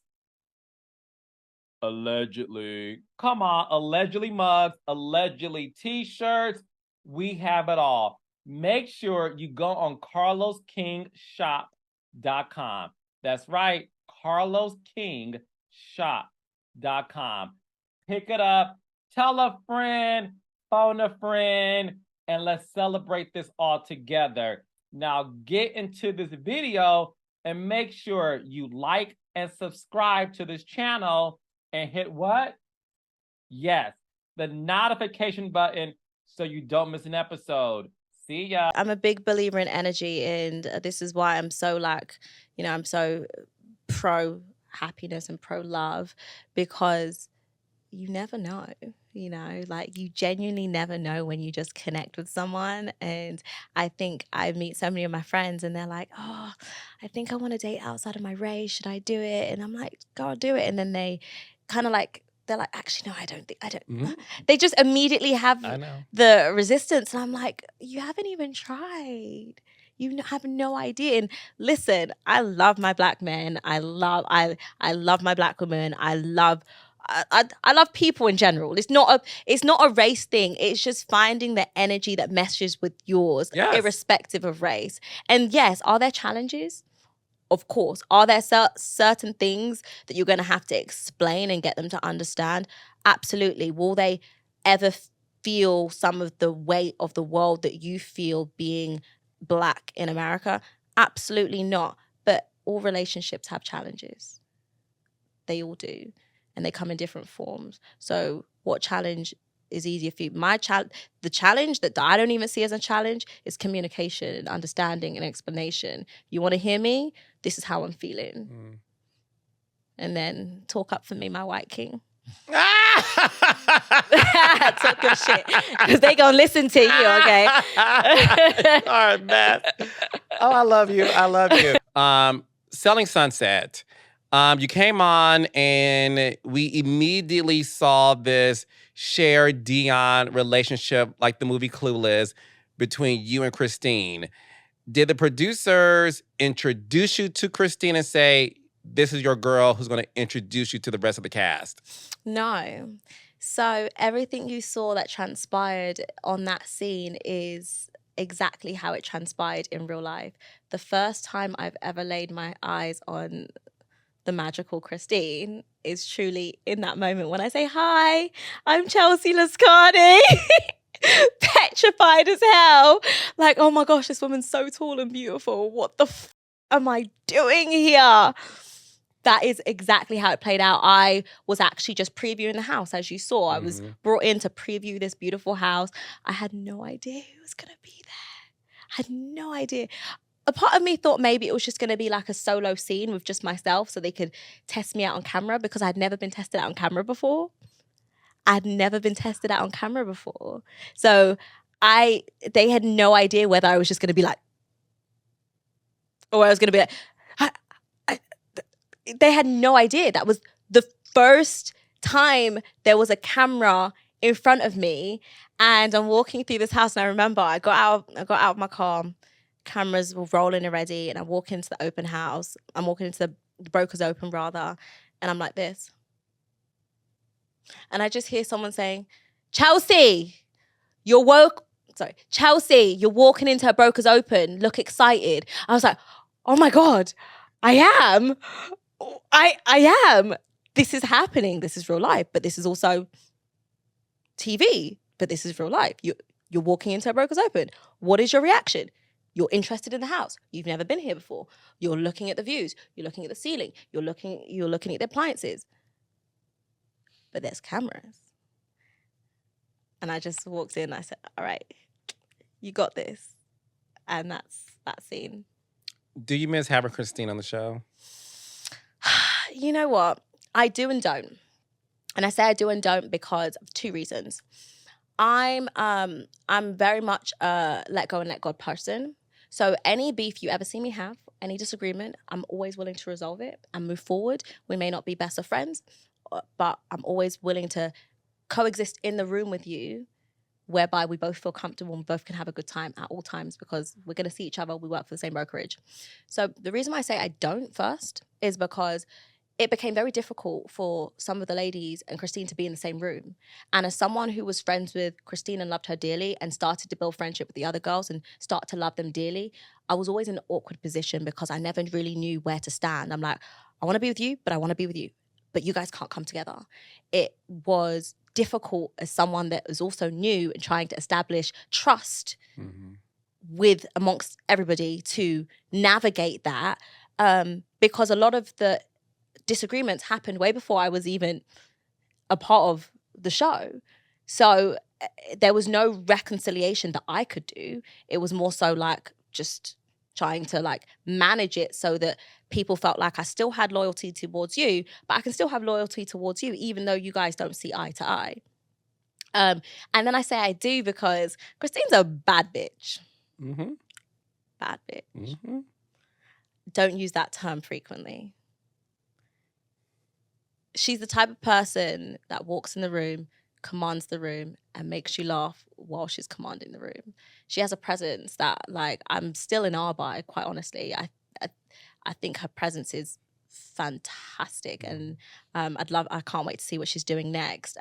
Allegedly. Come on, allegedly mugs, allegedly t-shirts. We have it all. Make sure you go on carloskingshop.com. That's right, carloskingshop.com. Pick it up, tell a friend, phone a friend, and let's celebrate this all together. Now get into this video and make sure you like and subscribe to this channel and hit what? Yes, the notification button so you don't miss an episode. See ya. I'm a big believer in energy, and this is why I'm so like, I'm so pro happiness and pro love, because you never know, like you genuinely never know when you just connect with someone. And I think I meet so many of my friends and they're like, oh, I think I want to date outside of my race. Should I do it? And I'm like, go on, do it. And then they kind of like, they're like, actually, no, I don't. They just immediately have the resistance. And I'm like, you haven't even tried. You have no idea. And listen, I love my Black men. I love my Black women. I love people in general. It's not a race thing. It's just finding the energy that meshes with yours, irrespective of race. And yes, are there challenges? Of course. Are there certain things that you're going to have to explain and get them to understand? Absolutely. Will they ever feel some of the weight of the world that you feel being Black in America? Absolutely not. But all relationships have challenges. They all do. And they come in different forms. So what challenge is easier for you? The challenge that I don't even see as a challenge is communication and understanding and explanation. You want to hear me? This is how I'm feeling. And then talk up for me, my white king. Talk good shit. Because they gonna listen to you, okay? All right, man. Oh, I love you. I love you. Selling Sunset. You came on and we immediately saw this Cher Dion relationship, like the movie Clueless, between you and Christine. Did the producers introduce you to Christine and say, this is your girl who's going to introduce you to the rest of the cast? No. So everything you saw that transpired on that scene is exactly how it transpired in real life. The first time I've ever laid my eyes on the magical Christine is truly in that moment when I say, hi, I'm Chelsea Lazkani. Petrified as hell. Like, oh my gosh, this woman's so tall and beautiful. What the am I doing here? That is exactly how it played out. I was actually just previewing the house, as you saw. I was brought in to preview this beautiful house. I had no idea who was going to be there. I had no idea. A part of me thought maybe it was just going to be like a solo scene with just myself so they could test me out on camera, because I'd never been tested out on camera before. So they had no idea whether I was just going to be like, or I was going to be like, they had no idea. That was the first time there was a camera in front of me, and I'm walking through this house, and I remember I got out of my car. Cameras were rolling already, and I walk into the open house. I'm walking into the broker's open rather, and I'm like this. And I just hear someone saying, Chelsea, you're walking into a broker's open. Look excited. I was like, oh my God, I am. I am. This is happening. This is real life, but this is also TV, but this is real life. You're walking into a broker's open. What is your reaction? You're interested in the house. You've never been here before. You're looking at the views. You're looking at the ceiling. You're looking at the appliances. But there's cameras. And I just walked in. I said, all right, you got this. And that's that scene. Do you miss having Christine on the show? You know what? I do and don't. And I say I do and don't because of two reasons. I'm very much a let go and let God person. So any beef you ever see me have, any disagreement, I'm always willing to resolve it and move forward. We may not be best of friends, but I'm always willing to coexist in the room with you, whereby we both feel comfortable and both can have a good time at all times, because we're going to see each other. We work for the same brokerage. So the reason why I say I don't first is because it became very difficult for some of the ladies and Christine to be in the same room. And as someone who was friends with Christine and loved her dearly and started to build friendship with the other girls and start to love them dearly, I was always in an awkward position because I never really knew where to stand. I'm like, I want to be with you, but I want to be with you. But you guys can't come together. It was difficult as someone that was also new and trying to establish trust with amongst everybody to navigate that, because a lot of the disagreements happened way before I was even a part of the show. So there was no reconciliation that I could do. It was more so like just trying to like manage it so that people felt like I still had loyalty towards you, but I can still have loyalty towards you even though you guys don't see eye to eye. And then I say I do because Christine's a bad bitch. Bad bitch. Don't use that term frequently. She's the type of person that walks in the room, commands the room, and makes you laugh while she's commanding the room. She has a presence that, like, I'm still in awe by, quite honestly. I think her presence is fantastic, and I can't wait to see what she's doing next.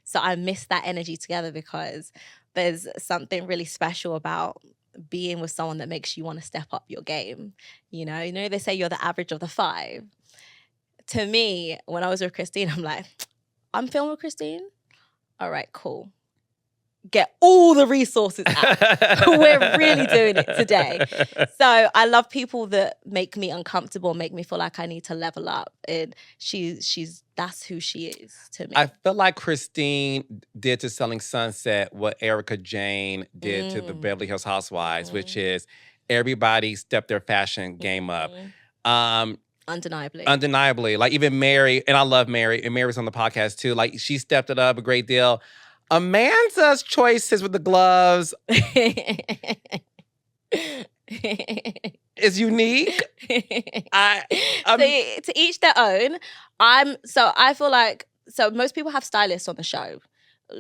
So I miss that energy together because there's something really special about being with someone that makes you want to step up your game. You know, they say you're the average of the five. To me, when I was with Christine, I'm like, I'm filming with Christine? All right, cool. Get all the resources out. We're really doing it today. So I love people that make me uncomfortable, make me feel like I need to level up. And that's who she is to me. I feel like Christine did to Selling Sunset what Erica Jane did to the Beverly Hills Housewives, which is everybody stepped their fashion game up. Undeniably. Like even Mary, and I love Mary, and Mary's on the podcast too. Like she stepped it up a great deal. Amanda's choices with the gloves is unique. To each their own. I feel like, so most people have stylists on the show.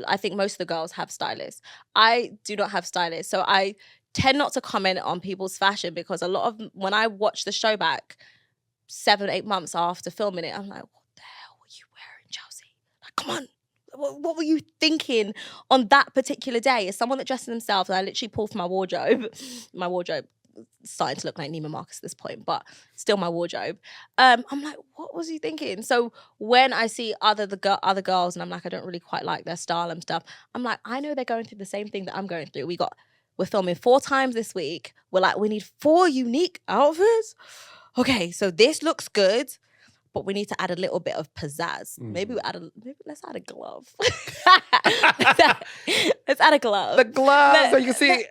I think most of the girls have stylists. I do not have stylists. So I tend not to comment on people's fashion because a lot of, when I watch the show back 7-8 months after filming it, I'm like, what the hell were you wearing, Chelsea? Like, come on. what were you thinking on that particular day? As someone that dresses themselves, I literally pulled from my wardrobe. My wardrobe starting to look like Neiman Marcus at this point, but still my wardrobe. I'm like, what was he thinking? So when I see other girls and I'm like, I don't really quite like their style and stuff, I'm like, I know they're going through the same thing that I'm going through. We're filming 4 times this week. We're like, we need 4 unique outfits. Okay, so this looks good, but we need to add a little bit of pizzazz. Maybe let's add a glove. let's add a glove. The glove, so you can see.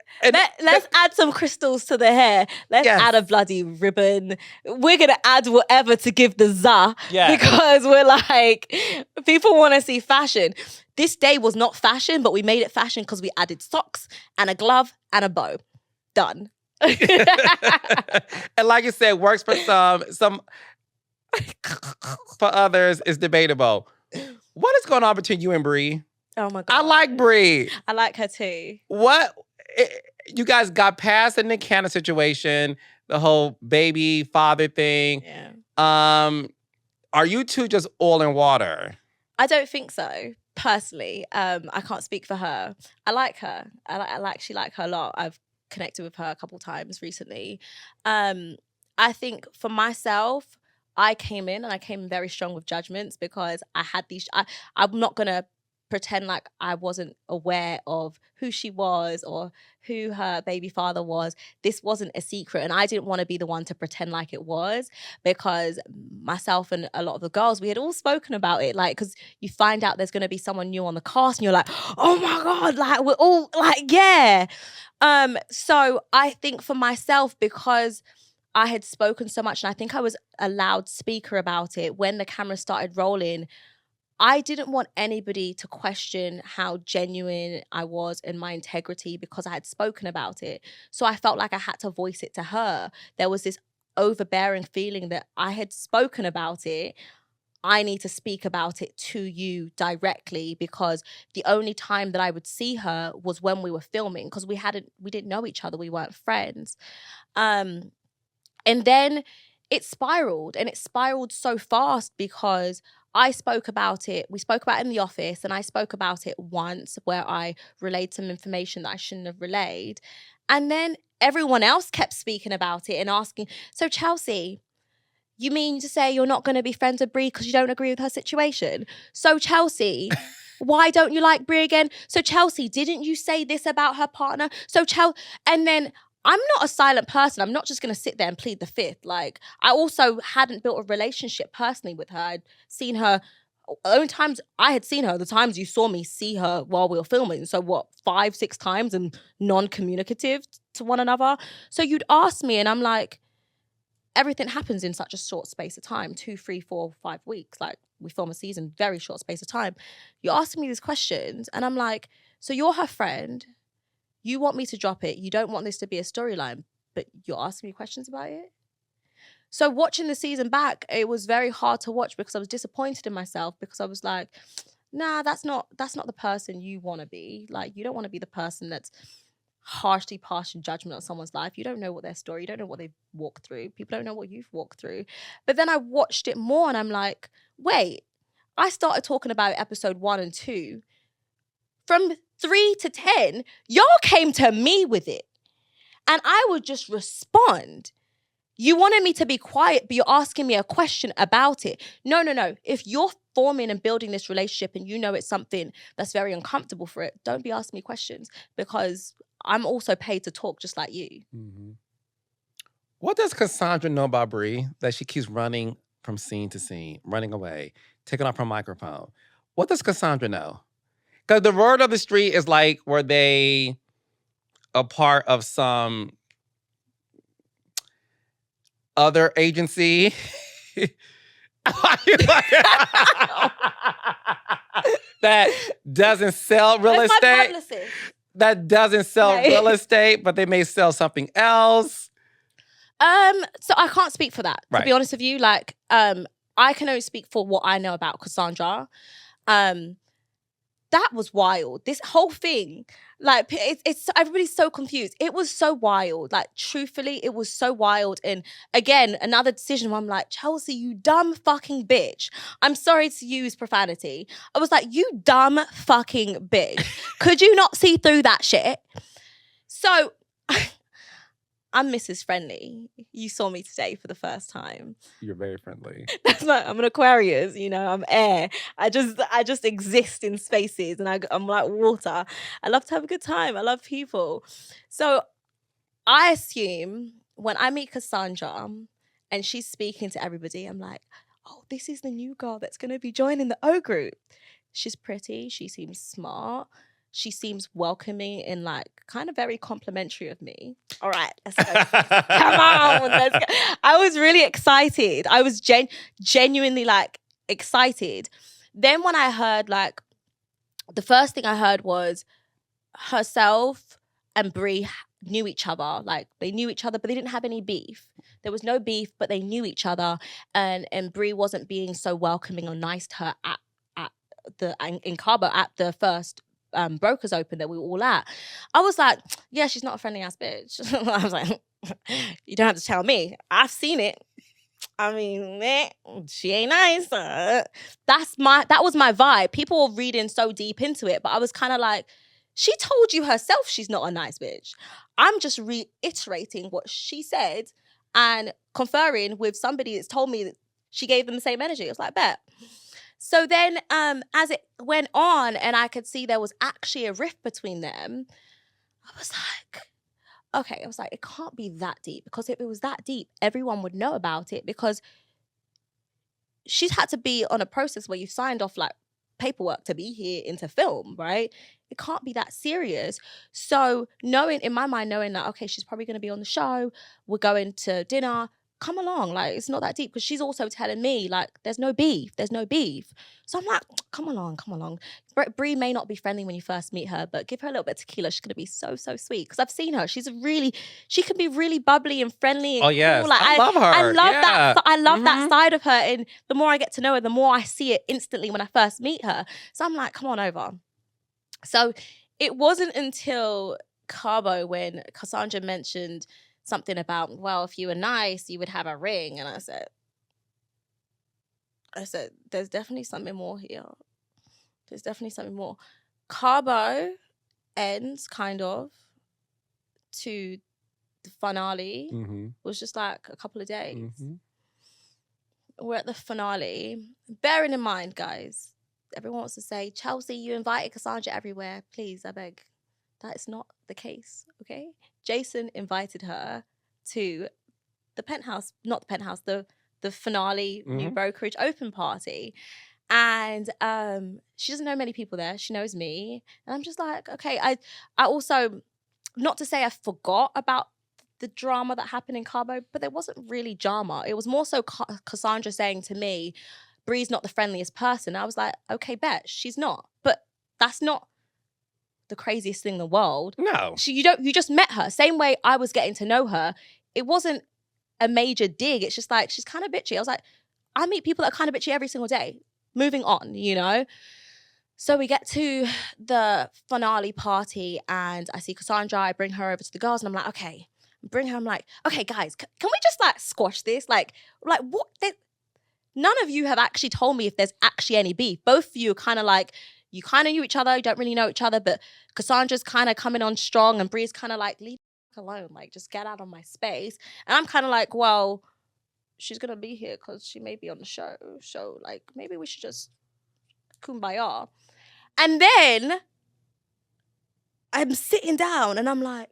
Let's add some crystals to the hair. Let's add a bloody ribbon. We're gonna add whatever to give the za. Because we're like, people want to see fashion. This day was not fashion, but we made it fashion because we added socks and a glove and a bow. Done. And like you said, works for some for others is debatable. What is going on between you and Brie? Oh my God. I like Brie. I like her too. You guys got past the Nick Cannon situation, the whole baby father thing. Yeah. Are you two just oil and water? I don't think so. Personally, I can't speak for her. I like her. I actually like her a lot. I've connected with her a couple times recently. I think for myself, I came in very strong with judgments because I had these. I'm not gonna pretend like I wasn't aware of who she was or who her baby father was. This wasn't a secret, and I didn't want to be the one to pretend like it was, because myself and a lot of the girls, we had all spoken about it. Like, because you find out there's gonna be someone new on the cast, and you're like, oh my God, like we're all like, yeah. So I think for myself, because I had spoken so much and I think I was a loud speaker about it, when the camera started rolling, I didn't want anybody to question how genuine I was in my integrity because I had spoken about it. So I felt like I had to voice it to her. There was this overbearing feeling that I had spoken about it. I need to speak about it to you directly, because the only time that I would see her was when we were filming, because we didn't know each other. We weren't friends. And then it spiraled, and it spiraled so fast because I spoke about it. We spoke about it in the office, and I spoke about it once where I relayed some information that I shouldn't have relayed. And then everyone else kept speaking about it and asking, so Chelsea, you mean to say you're not going to be friends with Brie because you don't agree with her situation? So Chelsea, why don't you like Brie again? So Chelsea, didn't you say this about her partner? So and then I'm not a silent person. I'm not just going to sit there and plead the fifth. Like, I also hadn't built a relationship personally with her. I'd seen her, the only times I had seen her, the times you saw me see her while we were filming. So what, 5, 6 times, and non-communicative to one another. So you'd ask me and I'm like, everything happens in such a short space of time, 2, 3, 4, 5 weeks. Like, we film a season, very short space of time. You're asking me these questions and I'm like, so you're her friend. You want me to drop it. You don't want this to be a storyline, but you're asking me questions about it. So watching the season back, it was very hard to watch because I was disappointed in myself, because I was like, nah, that's not the person you want to be. Like, you don't want to be the person that's harshly passing judgment on someone's life. You don't know what their story, you don't know what they've walked through. People don't know what you've walked through. But then I watched it more and I'm like, wait, I started talking about episode 1 and 2. From 3 to 10, y'all came to me with it. And I would just respond. You wanted me to be quiet, but you're asking me a question about it. No. If you're forming and building this relationship and you know it's something that's very uncomfortable for it, don't be asking me questions, because I'm also paid to talk just like you. Mm-hmm. What does Cassandra know about Brie that she keeps running from scene to scene, running away, taking off her microphone? What does Cassandra know? Because the word of the street is like, were they a part of some other agency that doesn't sell real Where's my estate? publicist? That doesn't sell real estate, but they may sell something else. So I can't speak for that. Right. To be honest with you, like, I can only speak for what I know about Cassandra. that was wild. This whole thing, like, it's everybody's so confused. It was so wild. Like, truthfully, it was so wild. And again, another decision where I'm like, Chelsea, you dumb fucking bitch. I'm sorry to use profanity. I was like, you dumb fucking bitch. Could you not see through that shit? So I'm Mrs. Friendly. You saw me today for the first time. You're very friendly. That's like, I'm an Aquarius, you know, I'm air. I just exist in spaces, and I'm like water. I love to have a good time. I love people. So I assume when I meet Cassandra and she's speaking to everybody, I'm like, oh, this is the new girl that's going to be joining the O group. She's pretty. She seems smart. She seems welcoming and like kind of very complimentary of me. All right, let's go. Come on, let's go. I was really excited. I was genuinely like excited. Then when I heard, like, the first thing I heard was herself and Brie knew each other. Like, they knew each other, but they didn't have any beef. There was no beef, but they knew each other. And Brie wasn't being so welcoming or nice to her in Cabo at the first Brokers Open that we were all at. I was like, yeah, she's not a friendly ass bitch. I was like, you don't have to tell me. I've seen it. I mean, she ain't nice. That was my vibe. People were reading so deep into it, but I was kind of like, she told you herself she's not a nice bitch. I'm just reiterating what she said and conferring with somebody that's told me that she gave them the same energy. I was like, bet. So then as it went on and I could see there was actually a rift between them, I was like, okay, I was like, it can't be that deep, because if it was that deep, everyone would know about it, because she's had to be on a process where you signed off like paperwork to be here into film, right? It can't be that serious. So in my mind, knowing that, okay, she's probably going to be on the show, we're going to dinner, come along, like, it's not that deep, because she's also telling me, like, there's no beef. So I'm like, come along. Brie may not be friendly when you first meet her, but give her a little bit of tequila, she's gonna be so sweet, because I've seen her. She can be really bubbly and friendly and Oh yes, cool. Like, I love her. I love Yeah. that. I love that side of her, and the more I get to know her, the more I see it instantly when I first meet her. So I'm like, come on over. So it wasn't until Cabo when Cassandra mentioned something about, well, if you were nice, you would have a ring. And I said, there's definitely something more here. There's definitely something more. Cabo ends kind of to the finale. Was just like a couple of days. We're at the finale. Bearing in mind, guys, everyone wants to say, Chelsea, you invited Cassandra everywhere. Please, I beg. That is not the case, okay? Jason invited her to the penthouse, not the penthouse, the finale New Brokerage Open party. And she doesn't know many people there. She knows me. And I'm just like, okay, I also, not to say I forgot about the drama that happened in Cabo, but there wasn't really drama. It was more so Cassandra saying to me, Brie's not the friendliest person. I was like, okay, bet, she's not. But that's not the craziest thing in the world. No. You just met her. Same way I was getting to know her. It wasn't a major dig. It's just like, she's kind of bitchy. I was like, I meet people that are kind of bitchy every single day. Moving on, you know? So we get to the finale party and I see Cassandra. I bring her over to the girls and I'm like, okay. I'm like, okay, guys, can we just like squash this? Like what? None of you have actually told me if there's actually any beef. Both of you are kind of like, you kind of knew each other, you don't really know each other, but Cassandra's kind of coming on strong and Brie's kind of like, leave me alone, like just get out of my space. And I'm kind of like, well, she's going to be here because she may be on the show. So like, maybe we should just kumbaya. And then I'm sitting down and I'm like,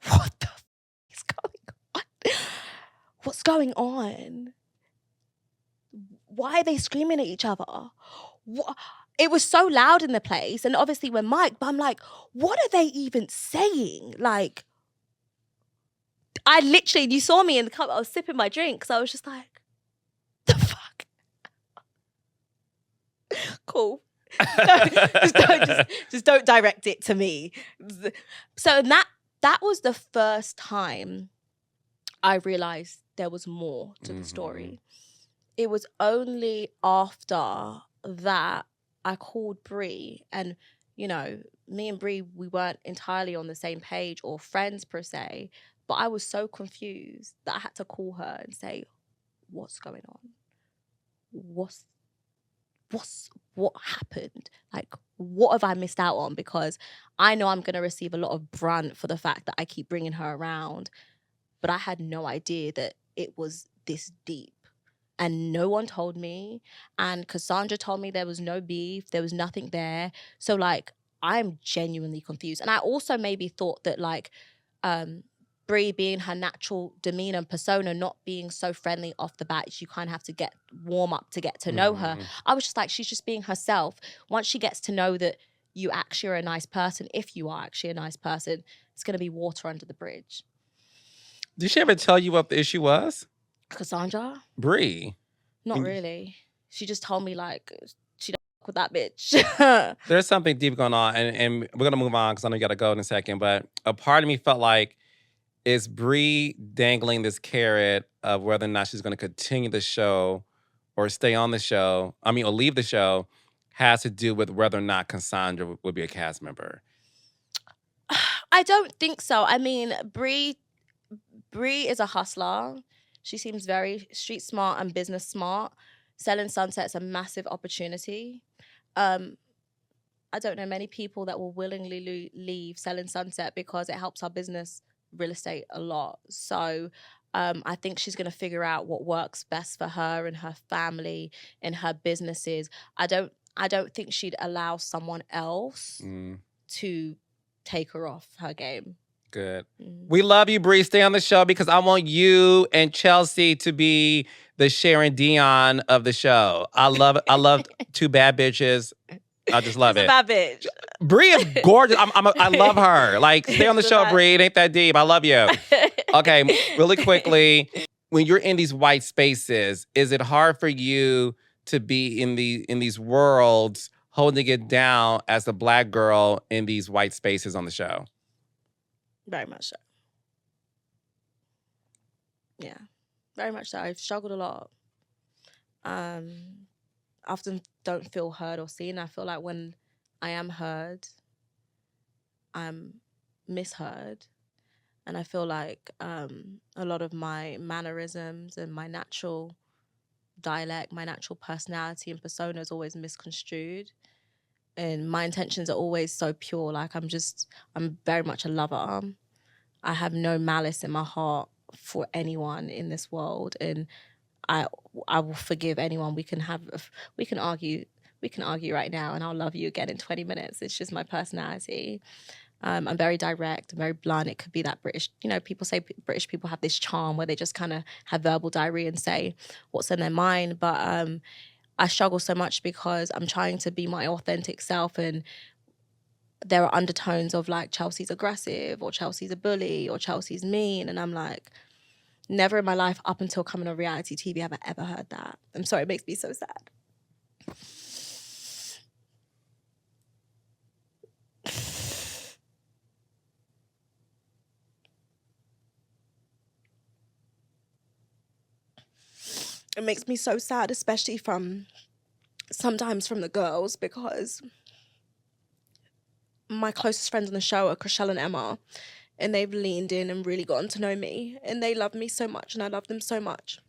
what the is going on? What's going on? Why are they screaming at each other? What? It was so loud in the place, and obviously we're mic'd, but I'm like, what are they even saying? Like, I literally, you saw me in the cup, I was sipping my drink, so I was just like, the fuck? Cool. just don't direct it to me. So that was the first time I realized there was more to the story. It was only after that, I called Brie, and you know, me and Brie, we weren't entirely on the same page or friends per se, but I was so confused that I had to call her and say, "What's going on? What's what happened? Like, what have I missed out on?" Because I know I'm gonna receive a lot of brunt for the fact that I keep bringing her around, but I had no idea that it was this deep. And no one told me. And Cassandra told me there was no beef, there was nothing there. So like, I'm genuinely confused. And I also maybe thought that like, um, Brie being her natural demeanor and persona, not being so friendly off the bat, you kind of have to get warm up to get to know her. I was just like, she's just being herself. Once she gets to know that you actually are a nice person, if you are actually a nice person, it's going to be water under the bridge. Did she ever tell you what the issue was? Cassandra? Brie. Not really. She just told me like she don't fuck with that bitch. There's something deep going on, and we're gonna move on because I know you gotta go in a second. But a part of me felt like, is Brie dangling this carrot of whether or not she's gonna continue the show or stay on the show, or leave the show, has to do with whether or not Cassandra would be a cast member? I don't think so. I mean, Brie is a hustler. She seems very street smart and business smart. Selling Sunset's a massive opportunity. I don't know many people that will willingly leave Selling Sunset because it helps our business, real estate, a lot. So I think she's going to figure out what works best for her and her family and her businesses. I don't think she'd allow someone else to take her off her game. Good. We love you, Brie. Stay on the show because I want you and Chelsea to be the Sharon Dion of the show. I love it. I love two bad bitches. I just love She's it. a bad bitch. Brie is gorgeous. I love her. Like, stay on the show, Brie. It ain't that deep. I love you. Okay, really quickly, when you're in these white spaces, is it hard for you to be in these worlds holding it down as a Black girl in these white spaces on the show? Very much so. Yeah, very much so. I've struggled a lot. I often don't feel heard or seen. I feel like when I am heard, I'm misheard. And I feel like a lot of my mannerisms and my natural dialect, my natural personality and persona is always misconstrued. And my intentions are always so pure. Like, I'm very much a lover. I have no malice in my heart for anyone in this world. And I will forgive anyone. We can argue right now and I'll love you again in 20 minutes. It's just my personality. I'm very direct, I'm very blunt. It could be that British, people say British people have this charm where they just kind of have verbal diarrhea and say what's in their mind. But I struggle so much because I'm trying to be my authentic self, and there are undertones of like Chelsea's aggressive or Chelsea's a bully or Chelsea's mean. And I'm like, never in my life up until coming on reality TV have I ever heard that. I'm sorry, it makes me so sad. It makes me so sad, especially sometimes from the girls, because my closest friends on the show are Chriselle and Emma, and they've leaned in and really gotten to know me, and they love me so much, and I love them so much.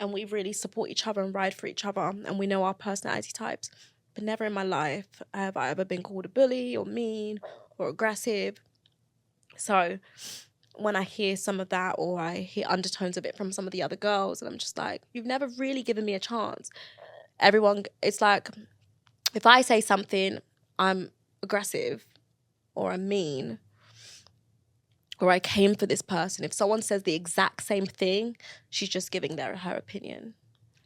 And we really support each other and ride for each other, and we know our personality types. But never in my life have I ever been called a bully or mean or aggressive. So when I hear some of that, or I hear undertones of it from some of the other girls, and I'm just like, you've never really given me a chance. It's like, if I say something, I'm aggressive or I'm mean or I came for this person. If someone says the exact same thing, she's just giving her opinion.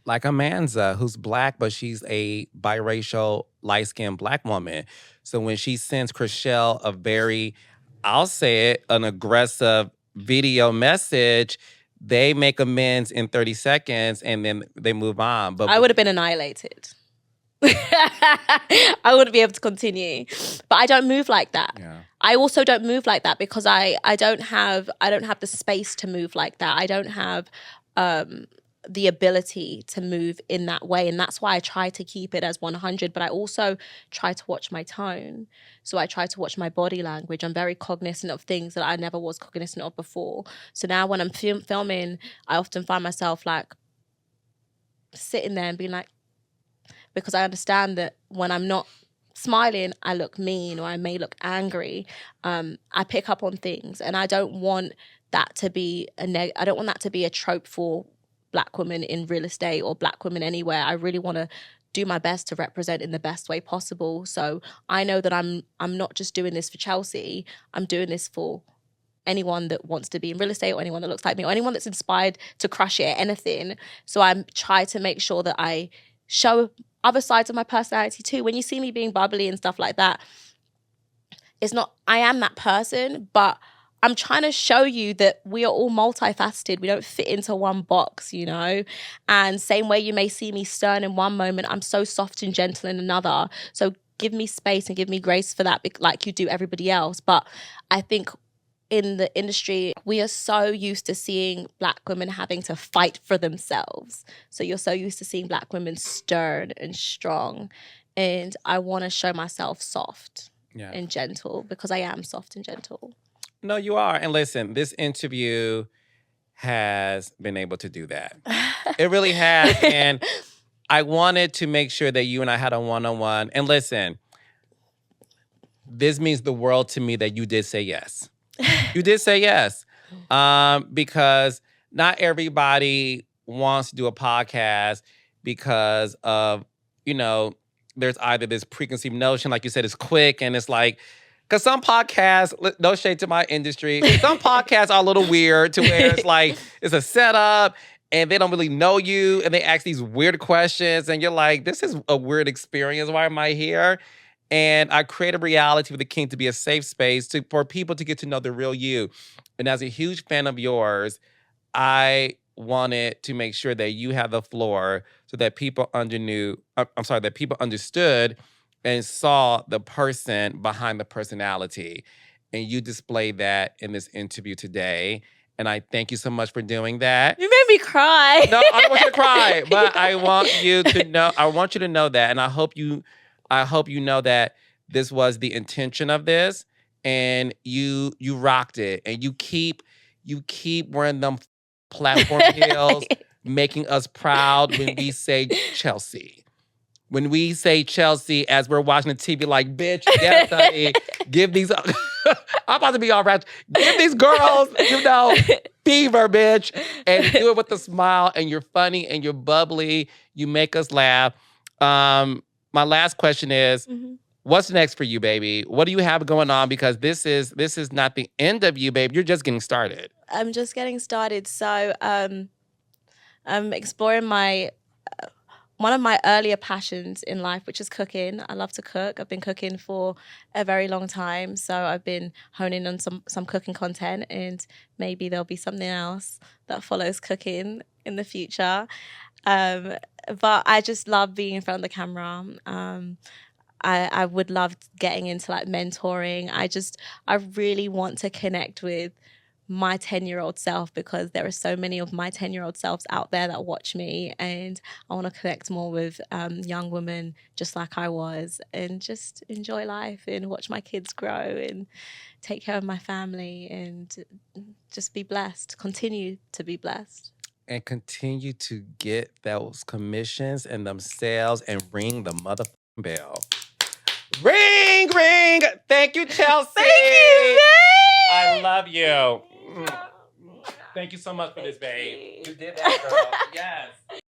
Like Amanza, who's Black, but she's a biracial, light-skinned Black woman. So when she sends Chriselle a very, I'll say it, an aggressive video message, they make amends in 30 seconds and then they move on. But I would have been annihilated. I wouldn't be able to continue. But I don't move like that. Yeah. I also don't move like that because I don't have the space to move like that. I don't have the ability to move in that way. And that's why I try to keep it as 100, but I also try to watch my tone. So I try to watch my body language. I'm very cognizant of things that I never was cognizant of before. So now when I'm filming, I often find myself like sitting there and being like, because I understand that when I'm not smiling, I look mean or I may look angry. I pick up on things, and I don't want that to be I don't want that to be a trope for Black women in real estate or Black women anywhere. I really want to do my best to represent in the best way possible. So I know that I'm not just doing this for Chelsea. I'm doing this for anyone that wants to be in real estate, or anyone that looks like me, or anyone that's inspired to crush it at anything. So I try to make sure that I show other sides of my personality too. When you see me being bubbly and stuff like that, it's not, I am that person, but I'm trying to show you that we are all multifaceted. We don't fit into one box, you know? And same way you may see me stern in one moment, I'm so soft and gentle in another. So give me space and give me grace for that, like you do everybody else. But I think in the industry, we are so used to seeing Black women having to fight for themselves. So you're so used to seeing Black women stern and strong. And I want to show myself soft and gentle, because I am soft and gentle. No, you are. And listen, this interview has been able to do that. It really has. And I wanted to make sure that you and I had a one-on-one. And listen, this means the world to me that you did say yes. You did say yes. Because not everybody wants to do a podcast because of, you know, there's either this preconceived notion, like you said, it's quick, and it's like, because some podcasts, no shade to my industry, some podcasts are a little weird to where it's like, it's a setup and they don't really know you and they ask these weird questions and you're like, this is a weird experience. Why am I here? And I created Reality with the King to be a safe space for people to get to know the real you. And as a huge fan of yours, I wanted to make sure that you had the floor so that people that people understood and saw the person behind the personality. And you displayed that in this interview today. And I thank you so much for doing that. You made me cry. No, I don't want you to cry, but I want you to know that. And I hope you know that this was the intention of this, and you rocked it. And you keep wearing them platform heels, making us proud when we say Chelsea. When we say Chelsea as we're watching the TV, like, bitch, yes, honey, give these, I'm about to be all right. Give these girls, fever, bitch. And do it with a smile, and you're funny, and you're bubbly. You make us laugh. My last question is, what's next for you, baby? What do you have going on? Because this is not the end of you, babe. You're just getting started. I'm just getting started. So I'm exploring one of my earlier passions in life, which is cooking. I love to cook. I've been cooking for a very long time. So I've been honing on some cooking content, and maybe there'll be something else that follows cooking in the future. But I just love being in front of the camera. I would love getting into like mentoring. I really want to connect with my 10-year-old self, because there are so many of my 10-year-old selves out there that watch me, and I want to connect more with young women just like I was, and just enjoy life and watch my kids grow and take care of my family, and just be blessed, continue to be blessed. And continue to get those commissions and them sales and ring the motherfucking bell. Ring, ring. Thank you, Chelsea. Thank you, babe. I love you. Thank you so much for this, babe. You did that, girl. Yes.